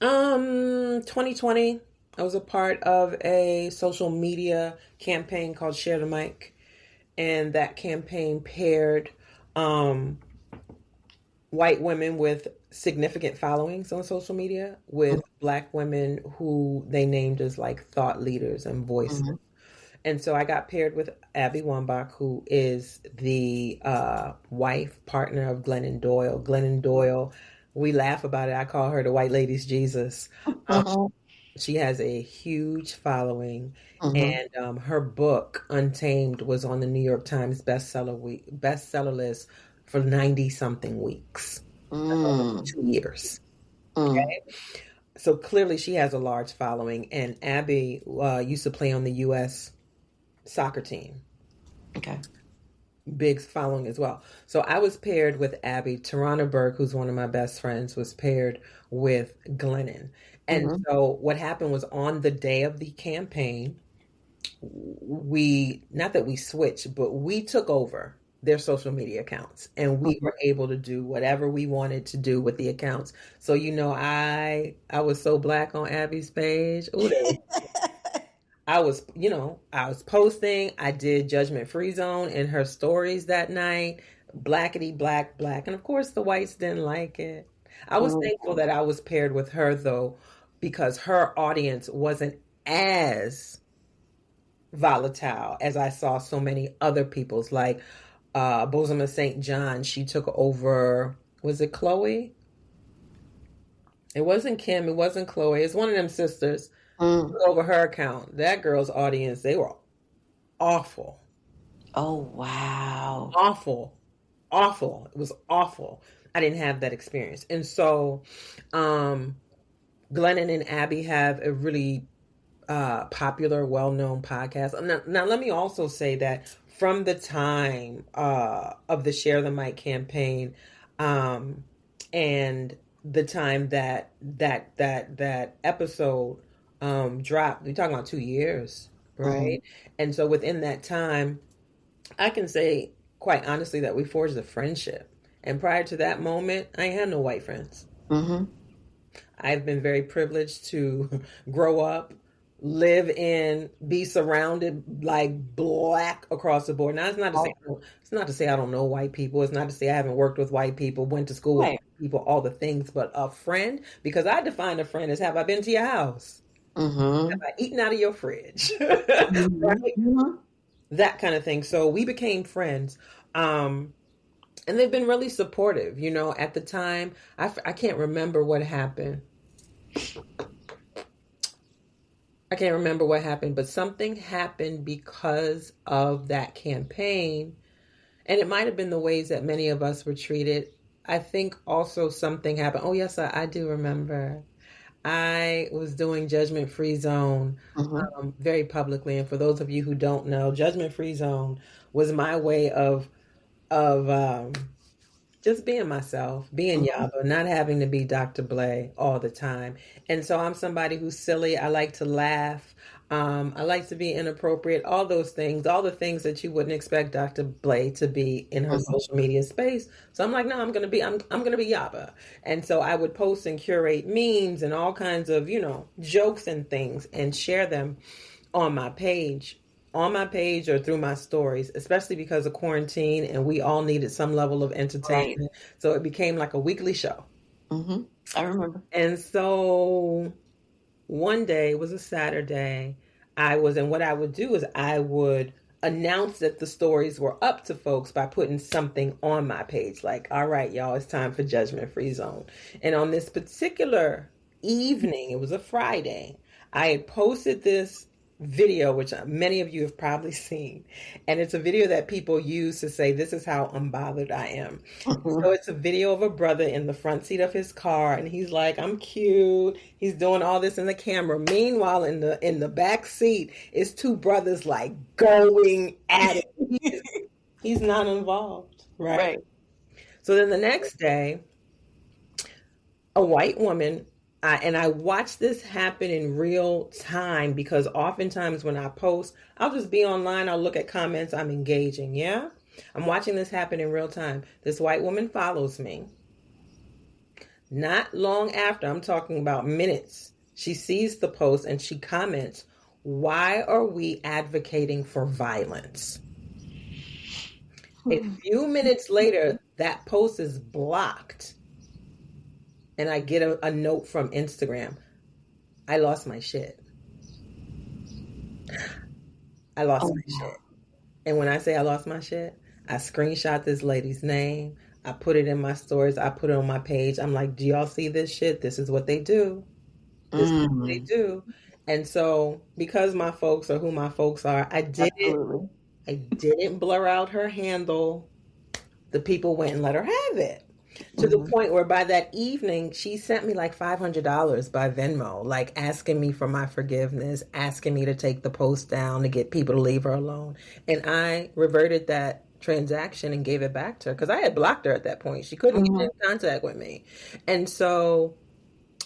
2020, I was a part of a social media campaign called Share the Mic. And that campaign paired white women with significant followings on social media with black women who they named as like thought leaders and voices. And so I got paired with Abby Wambach, who is the wife partner of Glennon Doyle. Glennon Doyle, we laugh about it. I call her the white lady's Jesus. She has a huge following, Mm-hmm. and her book Untamed was on the New York Times bestseller list for 90 something weeks. That's almost Mm. 2 years. Mm. Okay, so clearly she has a large following. And Abby used to play on the U.S. soccer team. Okay. Big following as well. So I was paired with Abby. Tarana Burke, who's one of my best friends, was paired with Glennon. And Mm-hmm. so what happened was, on the day of the campaign, we, not that we switched, but we took over their social media accounts, and we Mm-hmm. were able to do whatever we wanted to do with the accounts. So I was so black on Abby's page. Ooh, I was posting. I did Judgment Free Zone in her stories that night. Blackety black, black. And of course, the whites didn't like it. I was thankful Mm-hmm. that I was paired with her, though, because her audience wasn't as volatile as I saw so many other people's, like Bosom of St. John. She took over, was it Chloe? It wasn't Kim, it wasn't Chloe. It's one of them sisters. Mm. Took over her account. That girl's audience, they were awful. Oh, wow. Awful. Awful. It was awful. I didn't have that experience. And so um Glennon and Abby have a really popular, well-known podcast. Now, let me also say that from the time of the Share the Mic campaign, um, and the time that episode dropped, we're talking about 2 years, Mm. right? And so within that time, I can say quite honestly that we forged a friendship. And prior to that moment, I ain't had no white friends. Mm-hmm. I've been very privileged to grow up, live in, be surrounded like black across the board. Now, Oh, it's not to say I don't know white people. It's not to say I haven't worked with white people, went to school with right. white people, all the things. But a friend, because I define a friend as, have I been to your house? Have Mm-hmm. I eaten out of your fridge? Right? Mm-hmm. That kind of thing. So we became friends. Um, and they've been really supportive. At the time, I can't remember what happened. I can't remember what happened, but something happened because of that campaign. And it might have been the ways that many of us were treated. I think also something happened. Oh, yes, I do remember. I was doing Judgment Free Zone Mm-hmm. very publicly. And for those of you who don't know, Judgment Free Zone was my way of just being myself, being Mm-hmm. Yaba, not having to be Dr. Blay all the time. And so I'm somebody who's silly. I like to laugh. I like to be inappropriate, all those things, all the things that you wouldn't expect Dr. Blay to be in her Mm-hmm. social media space. So I'm like, no, I'm gonna be Yaba. And so I would post and curate memes and all kinds of, jokes and things, and share them on my page or through my stories, especially because of quarantine and we all needed some level of Right. entertainment. So it became like a weekly show. Mm-hmm. I remember. And so one day, it was a Saturday, and what I would do is I would announce that the stories were up to folks by putting something on my page, like, all right, y'all, it's time for Judgment Free Zone. And on this particular evening, it was a Friday, I had posted this video, which many of you have probably seen. And it's a video that people use to say, this is how unbothered I am. Mm-hmm. So it's a video of a brother in the front seat of his car, and he's like, I'm cute. He's doing all this in the camera. Meanwhile, in the back seat is two brothers like going at it. He's not involved, right? Right. So then the next day, a white woman, and I watch this happen in real time, because oftentimes when I post, I'll just be online, I'll look at comments, I'm engaging, yeah? I'm watching this happen in real time. This white woman follows me. Not long after, I'm talking about minutes, she sees the post and she comments, why are we advocating for violence? A few minutes later, that post is blocked. And I get a note from Instagram. I lost my shit. I lost Oh, my shit. And when I say I lost my shit, I screenshot this lady's name. I put it in my stories. I put it on my page. I'm like, do y'all see this shit? This is what they do. This is what they do. And so because my folks are who my folks are, Absolutely. I didn't blur out her handle. The people went and let her have it. To the point where by that evening, she sent me like $500 by Venmo, like asking me for my forgiveness, asking me to take the post down to get people to leave her alone. And I reverted that transaction and gave it back to her because I had blocked her at that point. She couldn't get in contact with me. And so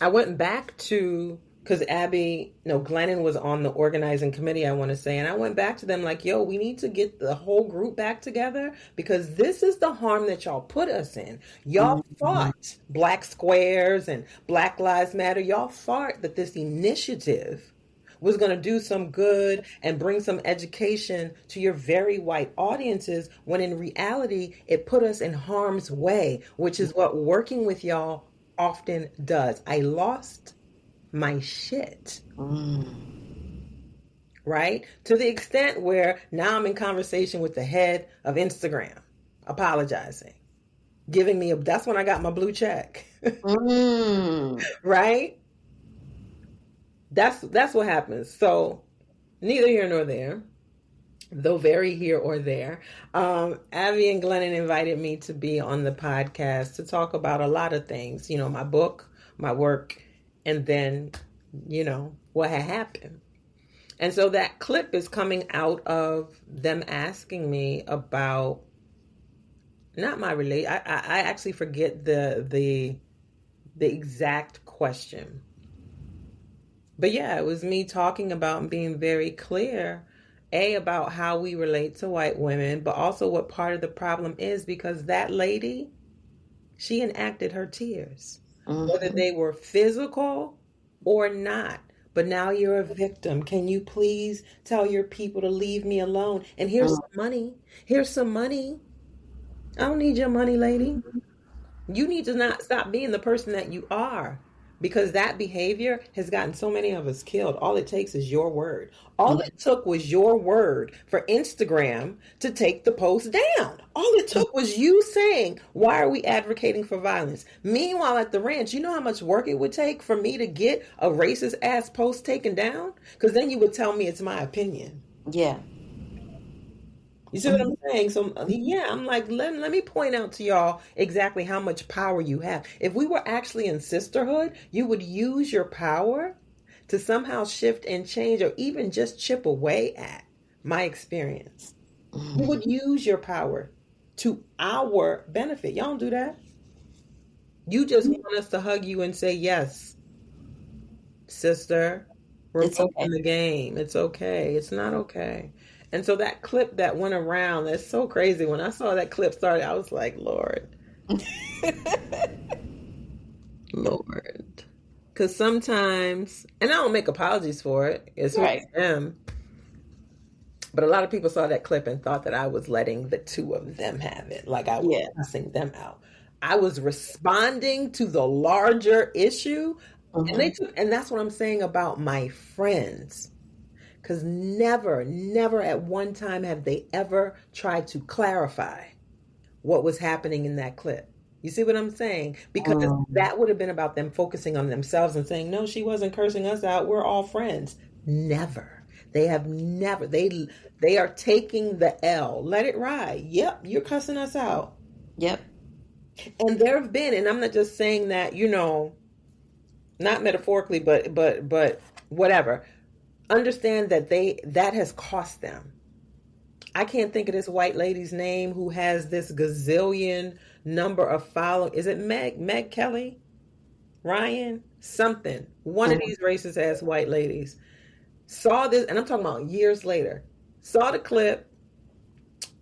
I went back to, because Glennon was on the organizing committee, I want to say, and I went back to them like, yo, we need to get the whole group back together because this is the harm that y'all put us in. Y'all fought Black Squares and Black Lives Matter. Y'all fought that this initiative was going to do some good and bring some education to your very white audiences, when in reality, it put us in harm's way, which is what working with y'all often does. I lost my shit. Right? To the extent where now I'm in conversation with the head of Instagram, apologizing, giving me that's when I got my blue check. Right? That's what happens. So neither here nor there, though very here or there. Abby and Glennon invited me to be on the podcast to talk about a lot of things, my book, my work, and then, what had happened. And so that clip is coming out of them asking me about, not my I actually forget the exact question. But yeah, it was me talking about and being very clear, about how we relate to white women, but also what part of the problem is, because that lady, she enacted her tears, whether they were physical or not. But now you're a victim. Can you please tell your people to leave me alone? And here's some money. Here's some money. I don't need your money, lady. You need to not stop being the person that you are, because that behavior has gotten so many of us killed. All it takes is your word. All it took was your word for Instagram to take the post down. All it took was you saying, why are we advocating for violence? Meanwhile, at the ranch, you know how much work it would take for me to get a racist ass post taken down? Because then you would tell me it's my opinion. Yeah. You see what I'm saying? So yeah, I'm like, let me point out to y'all exactly how much power you have. If we were actually in sisterhood, you would use your power to somehow shift and change, or even just chip away at my experience. You would use your power to our benefit. Y'all don't do that. You just want us to hug you and say, yes, sister, we're both in the game. It's okay. It's not okay. And so that clip that went around, that's so crazy. When I saw that clip started, I was like, Lord. Lord. Because sometimes, and I don't make apologies for it. It's who I am. But a lot of people saw that clip and thought that I was letting the two of them have it. Like I was cussing them out. I was responding to the larger issue. And that's what I'm saying about my friends. Because never at one time have they ever tried to clarify what was happening in that clip. You see what I'm saying? Because that would have been about them focusing on themselves and saying, no, she wasn't cursing us out. We're all friends. Never. They have never. They are taking the L. Let it ride. Yep, you're cussing us out. Yep. And there have been, and I'm not just saying that, not metaphorically, but whatever. Understand that has cost them. I can't think of this white lady's name who has this gazillion number of followers. Is it Meg Kelly? Ryan? Something. One of these racist ass white ladies saw this, and I'm talking about years later, saw the clip.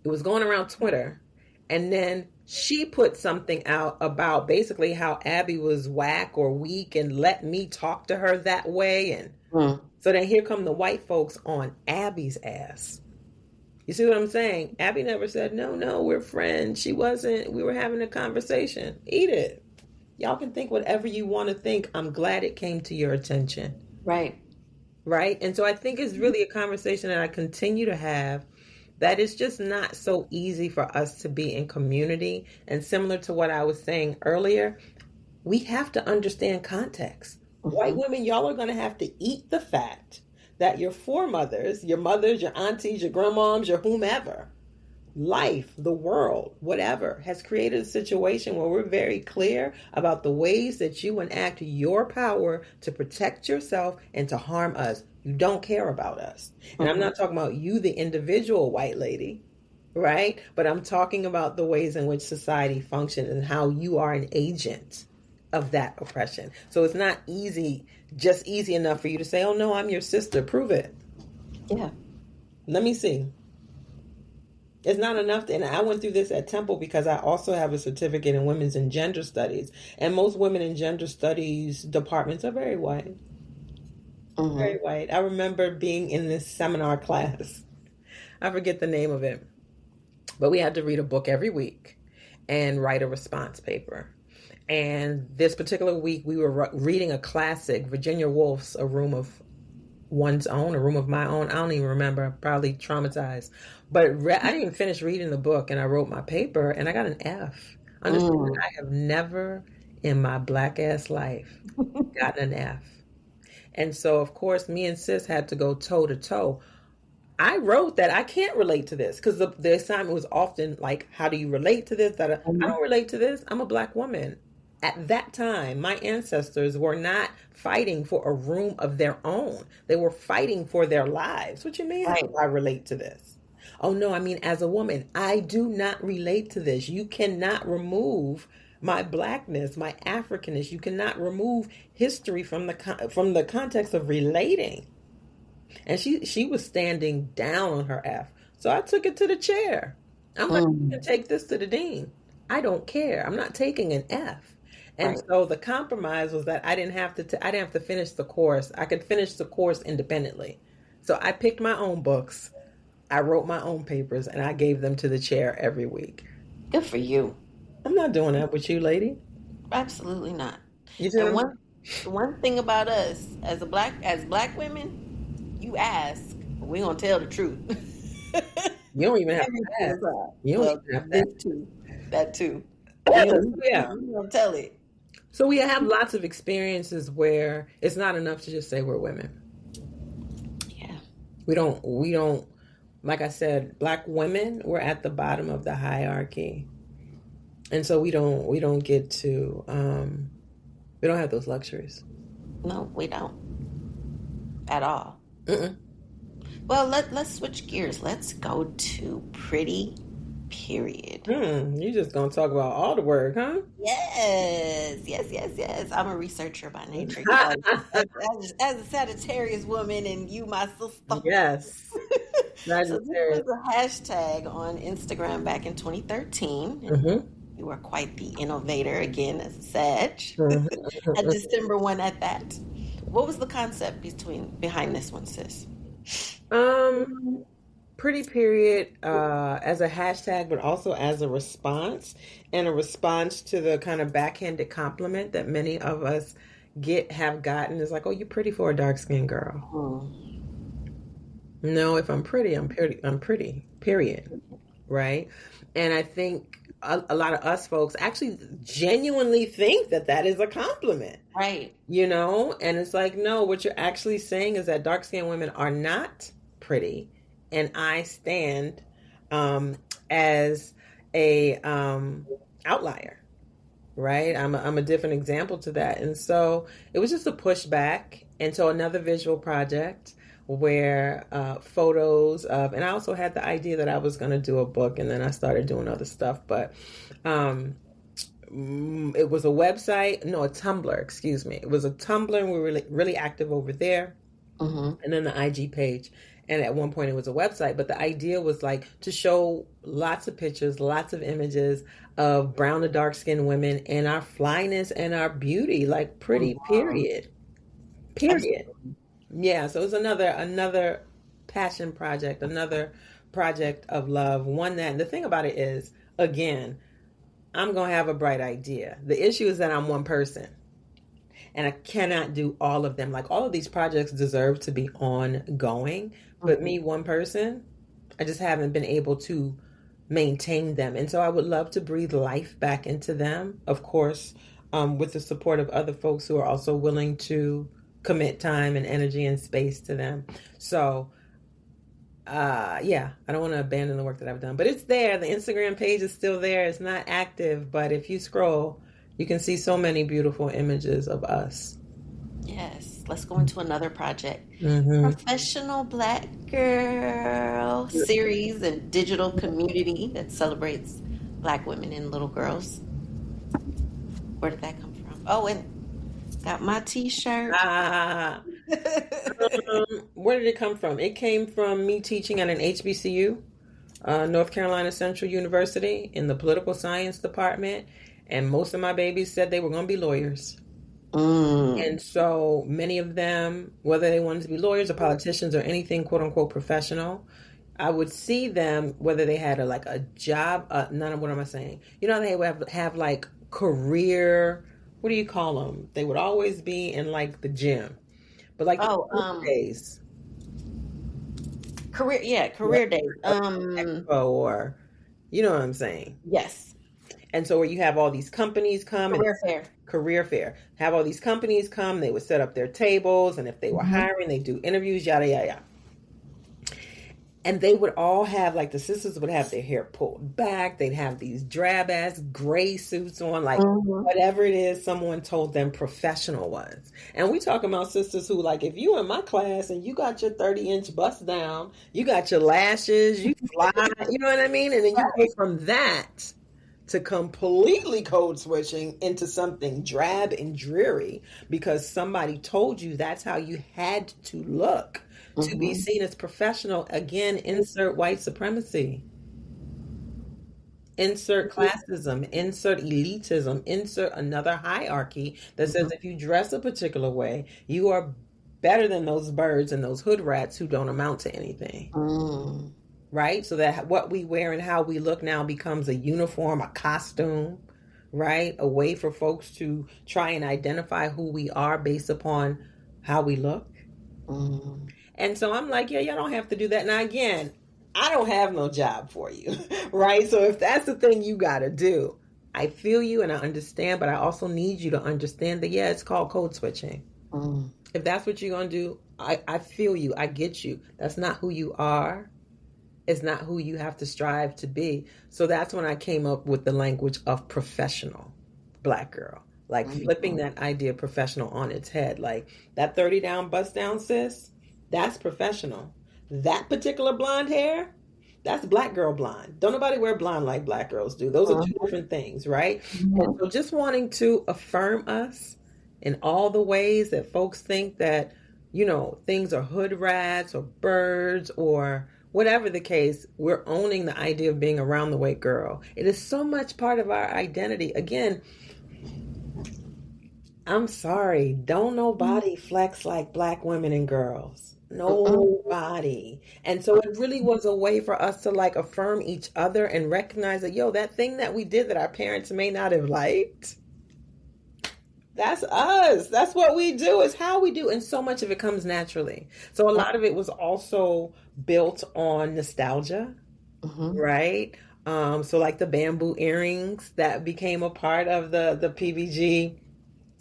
It was going around Twitter, and then she put something out about basically how Abby was whack or weak and let me talk to her that way. And so then here come the white folks on Abby's ass. You see what I'm saying? Abby never said, no, we're friends. She wasn't. We were having a conversation. Eat it. Y'all can think whatever you want to think. I'm glad it came to your attention. Right. Right? And so I think it's really a conversation that I continue to have, that it's just not so easy for us to be in community. And similar to what I was saying earlier, we have to understand context. White women, y'all are going to have to eat the fact that your foremothers, your mothers, your aunties, your grandmoms, your whomever, life, the world, whatever, has created a situation where we're very clear about the ways that you enact your power to protect yourself and to harm us. You don't care about us. And I'm not talking about you, the individual white lady, right? But I'm talking about the ways in which society functions and how you are an agent of that oppression. So it's not just easy enough for you to say, oh no, I'm your sister. Prove it. Yeah. Let me see. It's not enough. And I went through this at Temple because I also have a certificate in women's and gender studies. And most women in gender studies departments are very white. Very white. I remember being in this seminar class. I forget the name of it. But we had to read a book every week and write a response paper. And this particular week, we were reading a classic, Virginia Woolf's A Room of One's Own, A Room of My Own. I don't even remember, probably traumatized. But I didn't even finish reading the book, and I wrote my paper, and I got an F. Understand, I have never in my black ass life gotten an F. And so, of course, me and sis had to go toe to toe. I wrote that I can't relate to this because the assignment was often like, how do you relate to this? I don't relate to this. I'm a black woman. At that time, my ancestors were not fighting for a room of their own. They were fighting for their lives. What you mean? How do I relate to this? Oh, no, I mean, as a woman, I do not relate to this. You cannot remove my blackness, my Africanness. You cannot remove history from the context of relating. And she was standing down on her F. So I took it to the chair. I'm like, you can take this to the dean. I don't care. I'm not taking an F. And so the compromise was that I didn't have to finish the course. I could finish the course independently. So I picked my own books. I wrote my own papers and I gave them to the chair every week. Good for you. I'm not doing that with you, lady. Absolutely not. You see one thing about us as black women, you ask, we're gonna tell the truth. You don't even have to ask. You don't even have to. That too. Yeah. You don't tell it. So we have lots of experiences where it's not enough to just say we're women. Yeah. We don't, like I said, black women, we're at the bottom of the hierarchy. And so we don't get to, we don't have those luxuries. No, we don't. At all. Mm-mm. Well, let's switch gears. Let's go to pretty, period. You just gonna talk about all the work, huh? Yes. I'm a researcher by nature. As a Sagittarius woman and you, my sister. Yes. So this was a hashtag on Instagram back in 2013. You were quite the innovator again as a Sag. A December one at that. What was the concept behind this one, sis? Pretty period as a hashtag, but also as a response, and a response to the kind of backhanded compliment that many of us have gotten is like, oh, you're pretty for a dark-skinned girl. No, if I'm pretty, I'm pretty, period. Right? And I think a lot of us folks actually genuinely think that is a compliment. Right. You know? And it's like, no, what you're actually saying is that dark-skinned women are not pretty. And I stand as a outlier, right? I'm a different example to that. And so it was just a pushback into another visual project where photos of, and I also had the idea that I was going to do a book, and then I started doing other stuff. But it was a Tumblr, excuse me. It was a Tumblr, and we were really active over there. And then the IG page. And at one point it was a website, but the idea was like to show lots of pictures, lots of images of brown to dark skinned women and our flyness and our beauty, like pretty, period. Yeah. So it was another passion project, another project of love. One that, and the thing about it is, again, I'm going to have a bright idea. The issue is that I'm one person. And I cannot do all of them. Like all of these projects deserve to be ongoing. But me, one person, I just haven't been able to maintain them. And so I would love to breathe life back into them. Of course, with the support of other folks who are also willing to commit time and energy and space to them. So, yeah, I don't want to abandon the work that I've done, but it's there. The Instagram page is still there. It's not active, but if you scroll, you can see so many beautiful images of us. Yes, let's go into another project. Mm-hmm. Professional Black Girl series and digital community that celebrates Black women and little girls. Where did that come from? Oh, and got my t-shirt. Ah, where did it come from? It came from me teaching at an HBCU, North Carolina Central University, in the political science department, and most of my babies said they were going to be lawyers. And so many of them, whether they wanted to be lawyers or politicians or anything quote unquote professional, I would see them whether they had a job. None of what am I saying? You know, they would have like career. What do you call them? They would always be in like the gym, but like days, career days. expo, or you know what I'm saying? Yes. And so where you have all these companies come Career fair. Have all these companies come, they would set up their tables, and if they were hiring, they do interviews, yada, yada, yada. And they would all have, like, the sisters would have their hair pulled back. They'd have these drab ass gray suits on, like whatever it is someone told them professional was. And we talking about sisters who, like, if you in my class and you got your 30-inch bust down, you got your lashes, you fly, you know what I mean? And then you go from that to completely code switching into something drab and dreary because somebody told you that's how you had to look to be seen as professional. Again, insert white supremacy, insert classism, insert elitism, insert another hierarchy that says if you dress a particular way, you are better than those birds and those hood rats who don't amount to anything. Right? So that what we wear and how we look now becomes a uniform, a costume, right? A way for folks to try and identify who we are based upon how we look. And so I'm like, yeah, y'all don't have to do that. Now, again, I don't have no job for you, right? So if that's the thing you got to do, I feel you and I understand, but I also need you to understand that, yeah, it's called code switching. If that's what you're going to do, I feel you. I get you. That's not who you are. It's not who you have to strive to be. So that's when I came up with the language of professional Black girl, like flipping that idea of professional on its head. Like that 30 down, bust down, sis, that's professional. That particular blonde hair, that's Black girl blonde. Don't nobody wear blonde like Black girls do. Those are two different things, right? And so just wanting to affirm us in all the ways that folks think that, you know, things are hood rats or birds or whatever the case, we're owning the idea of being a round the way girl. It is so much part of our identity. Again, I'm sorry, don't nobody flex like Black women and girls. Nobody. And so it really was a way for us to like affirm each other and recognize that, yo, that thing that we did that our parents may not have liked, that's us. That's what we do. It's how we do. And so much of it comes naturally. So a lot of it was also built on nostalgia, right? So like the bamboo earrings that became a part of the PBG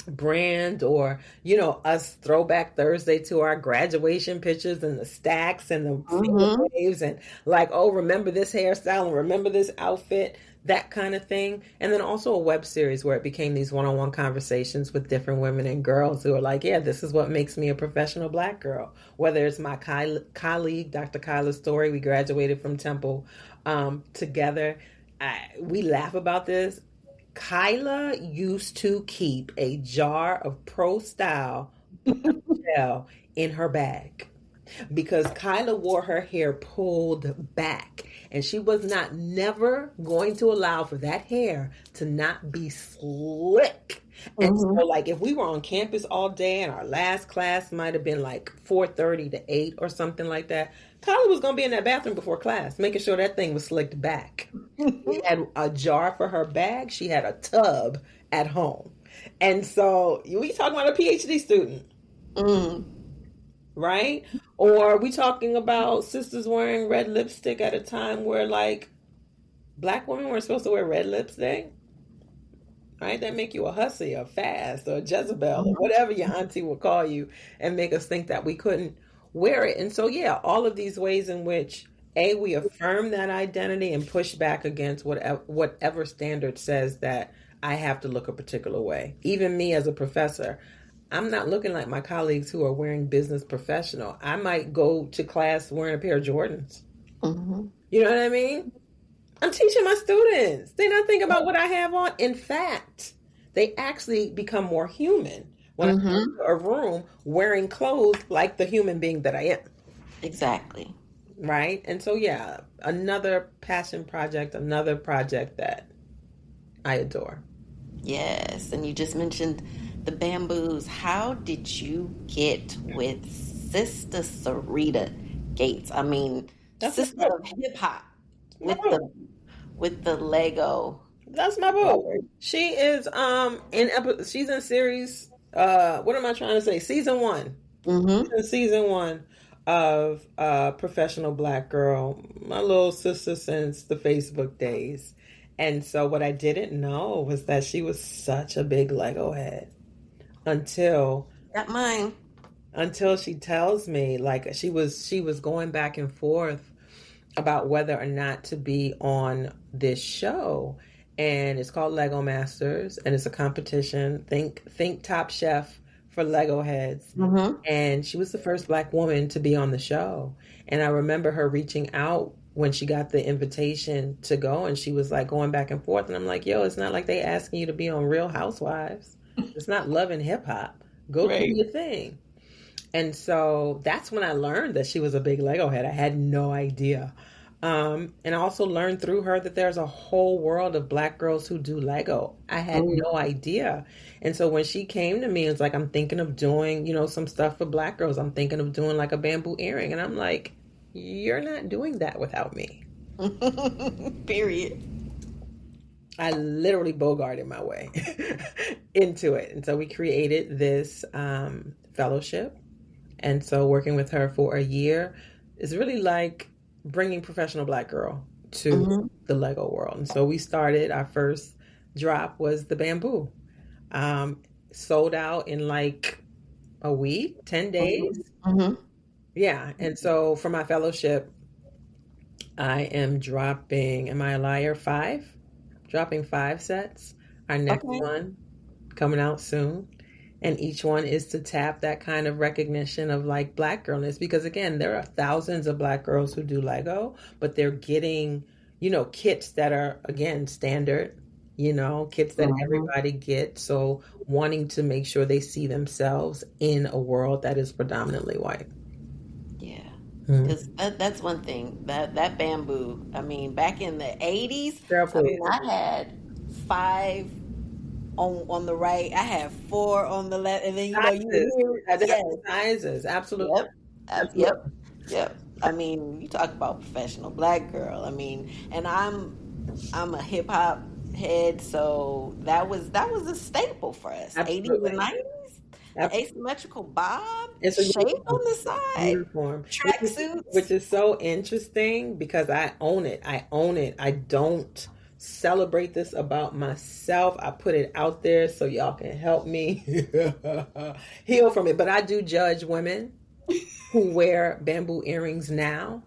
brand, or, you know, us throwback Thursday to our graduation pictures and the stacks and the finger waves and like, oh, remember this hairstyle and remember this outfit, that kind of thing. And then also a web series where it became these one-on-one conversations with different women and girls who are like, yeah, this is what makes me a professional Black girl. Whether it's my colleague, Dr. Kyla Story, we graduated from Temple together. We laugh about this. Kyla used to keep a jar of Pro Style gel in her bag because Kyla wore her hair pulled back and she was never going to allow for that hair to not be slick. And so like if we were on campus all day and our last class might have been like 4:30 to 8 or something like that, Kyla was going to be in that bathroom before class, making sure that thing was slicked back. She had a jar for her bag. She had a tub at home. And so we talking about a PhD student, right? Or we talking about sisters wearing red lipstick at a time where like Black women weren't supposed to wear red lipstick. right? That make you a hussy or fast or Jezebel or whatever your auntie will call you, and make us think that we couldn't wear it. And so, yeah, all of these ways in which we affirm that identity and push back against whatever standard says that I have to look a particular way. Even me as a professor, I'm not looking like my colleagues who are wearing business professional. I might go to class wearing a pair of Jordans. Mm-hmm. You know what I mean? I'm teaching my students. They not think about what I have on. In fact, they actually become more human when I come to a room wearing clothes like the human being that I am. Exactly. Right? And so, yeah, another passion project, another project that I adore. Yes. And you just mentioned the bamboos. How did you get with Sister Sarita Gates? I mean, That's sister of hip hop with the Lego. That's my boo. She is she's in series what am I trying to say? Season 1. Mm-hmm. Season 1 of Professional Black Girl, my little sister since the Facebook days. And so what I didn't know was that she was such a big Lego head until Got mine. Until she tells me, like, she was going back and forth about whether or not to be on this show, and it's called Lego Masters, and it's a competition. Think Top Chef for Lego heads. Mm-hmm. And she was the first Black woman to be on the show. And I remember her reaching out when she got the invitation to go, and she was like going back and forth, and I'm like, yo, it's not like they asking you to be on Real Housewives. It's not Love and Hip Hop. Go do your thing. And so that's when I learned that she was a big Lego head. I had no idea. And I also learned through her that there's a whole world of Black girls who do Lego. I had no idea. And so when she came to me, it's like, I'm thinking of doing, some stuff for Black girls. I'm thinking of doing like a bamboo earring. And I'm like, you're not doing that without me. Period. I literally bogarted my way into it. And so we created this fellowship. And so working with her for a year is really like bringing Professional Black Girl to the Lego world. And so we started, our first drop was the bamboo. Sold out in like a week, 10 days. Yeah. And so for my fellowship, I am dropping, am I a liar? 5? Dropping 5 sets. Our next one coming out soon. And each one is to tap that kind of recognition of like Black girlness. Because again, there are thousands of Black girls who do Lego, but they're getting, kits that are, again, standard, kits that everybody gets. So wanting to make sure they see themselves in a world that is predominantly white. Yeah. Because that's one thing. That bamboo, I mean, back in the 80s, I had 5 on the right. I have 4 on the left, and then sizes. Absolutely. Yep. I mean, you talk about professional Black girl. I mean, and I'm a hip hop head, so that was a staple for us. Absolutely. 80s and 90s. An asymmetrical bob, it's a shape on the side, uniform, tracksuits, which is so interesting because I own it. I don't celebrate this about myself. I put it out there so y'all can help me heal from it. But I do judge women who wear bamboo earrings now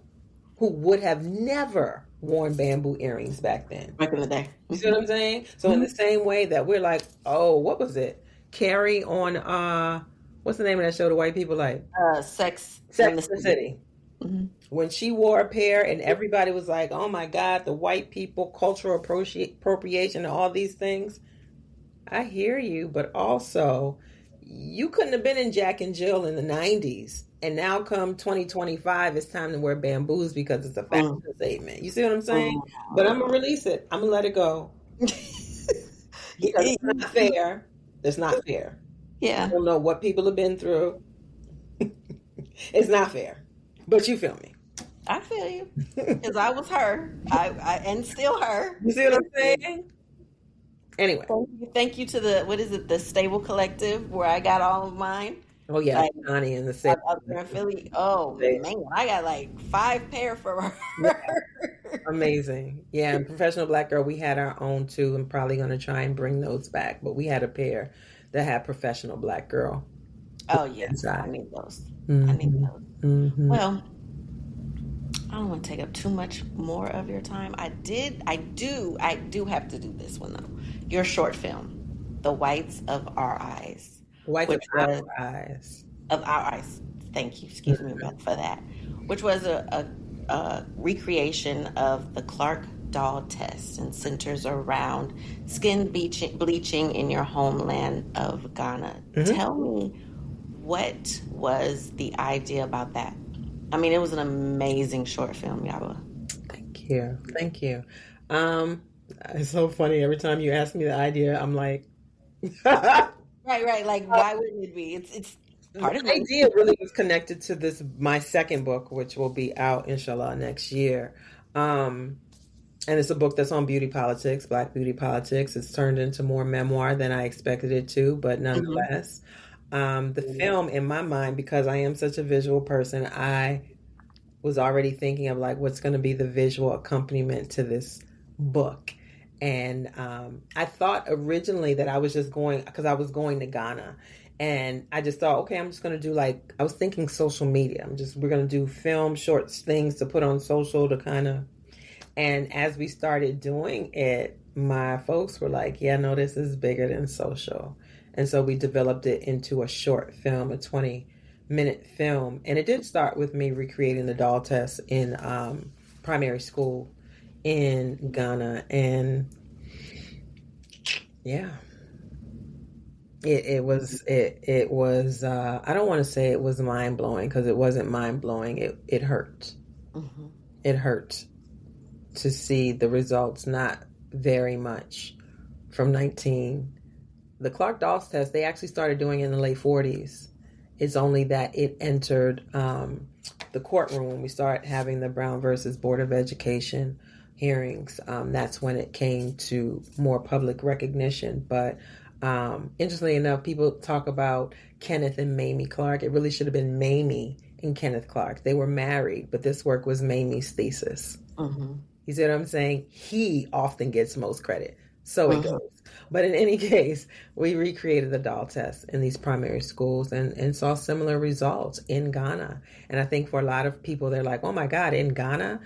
who would have never worn bamboo earrings back then. Back in the day. You see what I'm saying? So in the same way that we're like, oh, what was it? Carrie on what's the name of that show the white people like? Sex in the City. When she wore a pair and everybody was like, oh my God, the white people, cultural appropriation and all these things. I hear you, but also you couldn't have been in Jack and Jill in the 90s. And now come 2025, it's time to wear bamboos because it's a fashion statement. You see what I'm saying? But I'm going to release it. I'm going to let it go. Because it's not fair. It's not fair. Yeah. I don't know what people have been through. It's not fair. But you feel me. I feel you. Because I was her. I and still her. You see what I'm saying? Anyway. Thank you to the Stable Collective where I got all of mine. Oh yeah, like, Johnny in Philly. Oh man, I got like 5 pair for her. Amazing. Yeah, and Professional Black Girl, we had our own too, and probably going to try and bring those back. But we had a pair that had Professional Black Girl Oh yes, I inside. need those. I need Hmm. those. Hmm. Well, I don't want to take up too much more of your time. I do have to do this one though. Your short film, The Whites of Our Eyes, Whites of which was Our Eyes. of our eyes. Thank you. Excuse me Mhm. for that. Which was a recreation of the Clark doll test and centers around bleaching in your homeland of Ghana. Mhm. Tell me, what was the idea about that? I mean, it was an amazing short film, Yaba. Thank you. Thank you. Um, it's so funny. Every time you ask me the idea, I'm like, Right, right. Like, why wouldn't it be? It's the part of me. idea really was connected to this, my second book, which will be out, inshallah, next year. Um, and it's a book that's on beauty politics, Black beauty politics. It's turned into more memoir than I expected it to, but Hmm. nonetheless, the film in my mind, because I am such a visual person, I was already thinking of like what's going to be the visual accompaniment to this book. And I thought originally that I was just going because I was going to Ghana. And I just thought, okay, I'm just going to do like, I was thinking social media. We're going to do film, short things to put on social to kind of. And as we started doing it, my folks were like, yeah, no, this is bigger than social. And so we developed it into a short film, a 20-minute film. And it did start with me recreating the doll test in primary school in Ghana. And yeah, it was I don't want to say it was mind blowing because it wasn't mind blowing. It hurt. Hmm. It hurt to see the results not very much from 19. The Clark Dolls test, they actually started doing it in the late 40s. It's only that it entered the courtroom when we started having the Brown versus Board of Education hearings. That's when it came to more public recognition. But interestingly enough, people talk about Kenneth and Mamie Clark. It really should have been Mamie and Kenneth Clark. They were married, but this work was Mamie's thesis. Hmm. You see what I'm saying? He often gets most credit. So it Hmm. goes. But in any case, we recreated the doll test in these primary schools and saw similar results in Ghana. And I think for a lot of people, they're like, oh my God, in Ghana?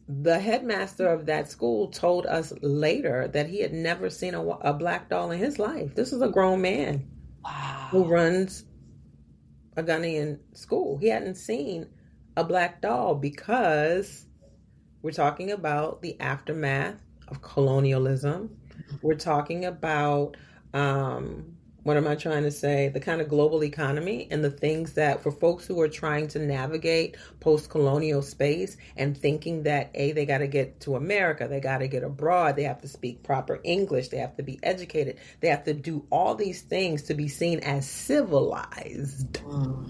The headmaster of that school told us later that he had never seen a black doll in his life. This is a grown man who Wow. runs a Ghanaian school. He hadn't seen a black doll because we're talking about the aftermath of colonialism. We're talking about, what am I trying to say? The kind of global economy and the things that for folks who are trying to navigate post colonial space and thinking that, A, they got to get to America, they got to get abroad, they have to speak proper English, they have to be educated, they have to do all these things to be seen as civilized. Mm.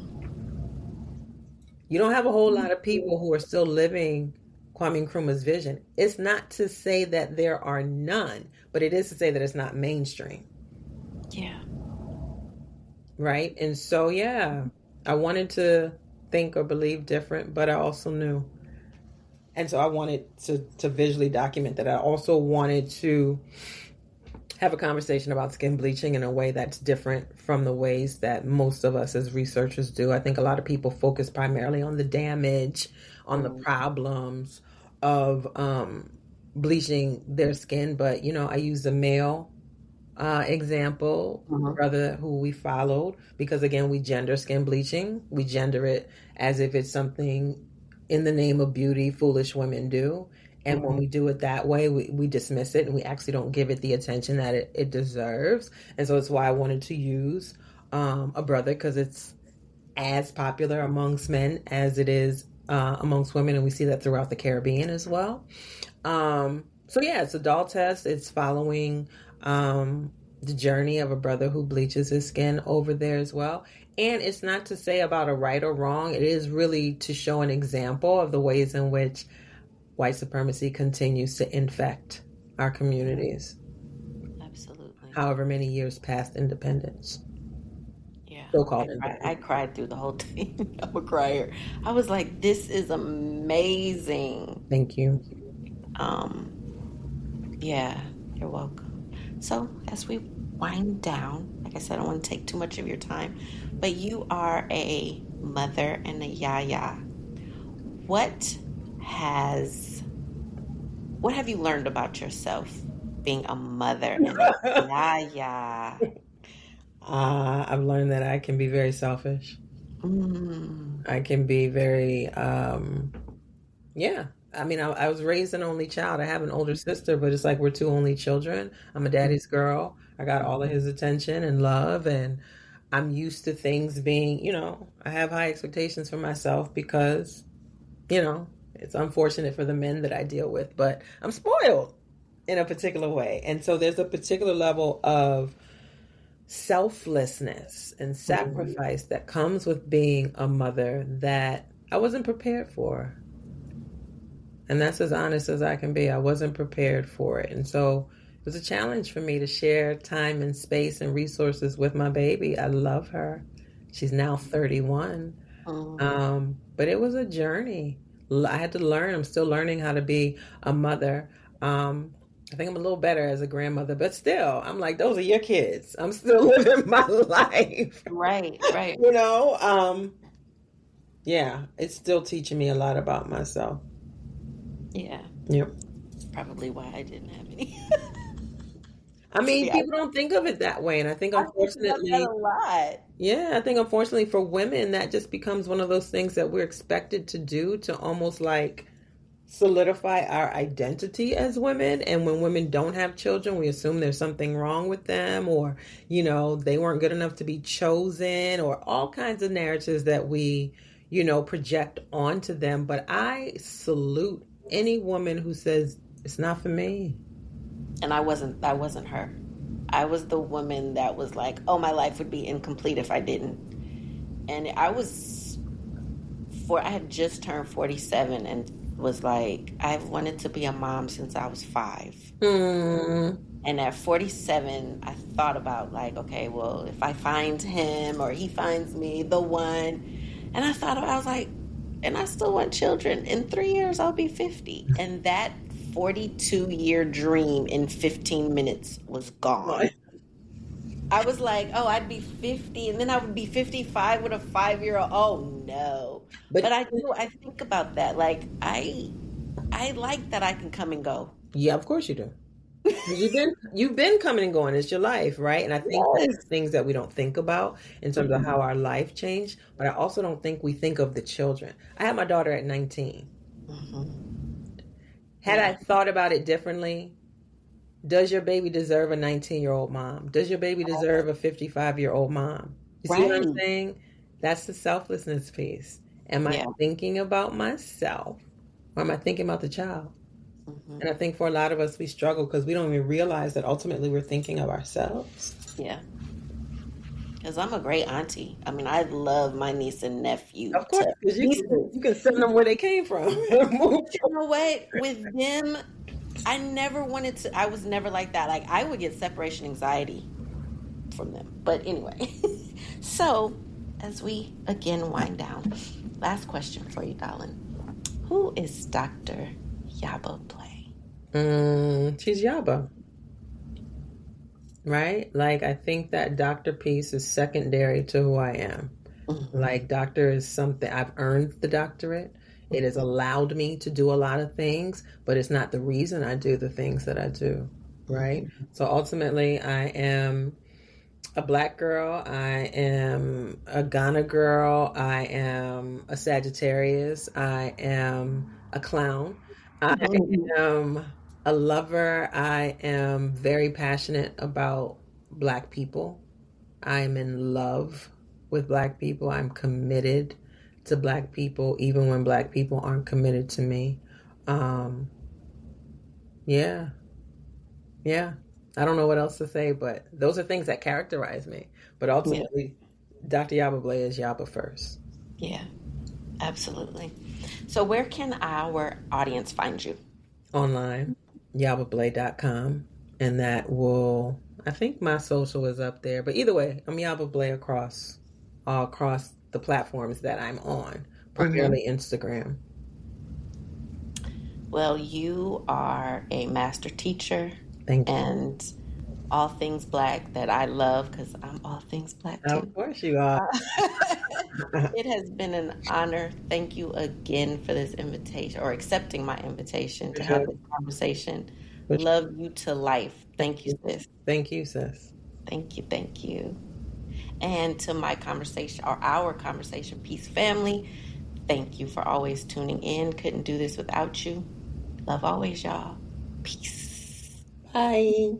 You don't have a whole lot of people who are still living Kwame Nkrumah's vision. It's not to say that there are none, but it is to say that it's not mainstream, Yeah. right? And so, yeah, I wanted to think or believe different, but I also knew. And so I wanted to visually document that. I also wanted to have a conversation about skin bleaching in a way that's different from the ways that most of us as researchers do. I think a lot of people focus primarily on the damage, on the Mm. problems of bleaching their skin. But, I use the male example, Mhm. brother who we followed, because again, we gender skin bleaching. We gender it as if it's something in the name of beauty foolish women do. And when Mhm. we do it that way, we dismiss it and we actually don't give it the attention that it deserves. And so it's why I wanted to use a brother because it's as popular amongst men as it is amongst women. And we see that throughout the Caribbean as well. So yeah, it's a doll test. It's following the journey of a brother who bleaches his skin over there as well. And it's not to say about a right or wrong. It is really to show an example of the ways in which white supremacy continues to infect our communities, Absolutely. however many years past independence. Yeah. so-called independent. I cried through the whole thing. I'm a crier. I was like, this is amazing. Thank you. Yeah, you're welcome. So as we wind down, like I said, I don't want to take too much of your time, but you are a mother and a yaya. What have you learned about yourself being a mother and a yaya? I've learned that I can be very selfish. Mm. I can be very, yeah. I mean, I was raised an only child. I have an older sister, but it's like we're two only children. I'm a daddy's girl. I got all of his attention and love, and I'm used to things being, I have high expectations for myself because, it's unfortunate for the men that I deal with, but I'm spoiled in a particular way. And so there's a particular level of selflessness and sacrifice that comes with being a mother that I wasn't prepared for. And that's as honest as I can be. I wasn't prepared for it. And so it was a challenge for me to share time and space and resources with my baby. I love her. She's now 31. But it was a journey. I had to learn. I'm still learning how to be a mother. I think I'm a little better as a grandmother, but still, I'm like, those are your kids. I'm still living my life. Right. Yeah, it's still teaching me a lot about myself. Yeah. Yep. That's probably why I didn't have any. I mean, people don't think of it that way. And I think, unfortunately, I think about that a lot. Yeah, I think, unfortunately, for women, that just becomes one of those things that we're expected to do to almost like solidify our identity as women. And when women don't have children, we assume there's something wrong with them, or, they weren't good enough to be chosen, or all kinds of narratives that we, project onto them. But I salute any woman who says, it's not for me. And I wasn't her. I was the woman that was like, oh, my life would be incomplete if I didn't. And I had just turned 47 and was like, I've wanted to be a mom since I was 5. And at 47, I thought about like, okay, well, if I find him or he finds me, the one. And I was like, and I still want children. In 3 years, I'll be 50. And that 42-year dream in 15 minutes was gone. I was like, oh, I'd be 50 and then I would be 55 with a 5-year-old. Oh no. But I think about that. Like I like that I can come and go. Yeah, of course you do. You've been coming and going. It's your life, right? And I think there's things that we don't think about in terms of how our life changed, but I also don't think we think of the children. I had my daughter at 19. Had I thought about it differently, does your baby deserve a 19-year-old mom? Does your baby deserve a 55-year-old mom? You see what I'm saying? That's the selflessness piece. Am I thinking about myself, or am I thinking about the child? And I think for a lot of us, we struggle because we don't even realize that ultimately we're thinking of ourselves. Yeah. Because I'm a great auntie. I mean, I love my niece and nephew. Of course, because you can send them where they came from. You know what? With them, I was never like that. Like, I would get separation anxiety from them. But anyway, so as we again wind down, last question for you, darling. Who is Dr. Yaba Blay? She's Yaba. Right? Like, I think that doctor piece is secondary to who I am. Like, doctor is something, I've earned the doctorate. It has allowed me to do a lot of things, but it's not the reason I do the things that I do. Right? So ultimately, I am a Black girl. I am a Ghana girl. I am a Sagittarius. I am a clown. I am a lover. I am very passionate about Black people. I am in love with Black people. I'm committed to Black people, even when Black people aren't committed to me. Yeah. I don't know what else to say, but those are things that characterize me. But ultimately, Dr. Yaba Blay is Yaba first. Yeah, absolutely. So where can our audience find you? Online, yabablay.com. And that will, I think my social is up there. But either way, I'm Yaba Blay across all across the platforms that I'm on, primarily Instagram. Well, you are a master teacher Thank you. and all things Black that I love because I'm all things Black Of too. course you are. It has been an honor. Thank you again for this invitation or accepting my invitation For to sure. have this conversation. For sure. Love you to life. Thank Thank you, you. sis. Thank you, sis. Thank you. Thank you. And to my conversation or our conversation, Peace Family, thank you for always tuning in. Couldn't do this without you. Love always, y'all. Peace. Bye.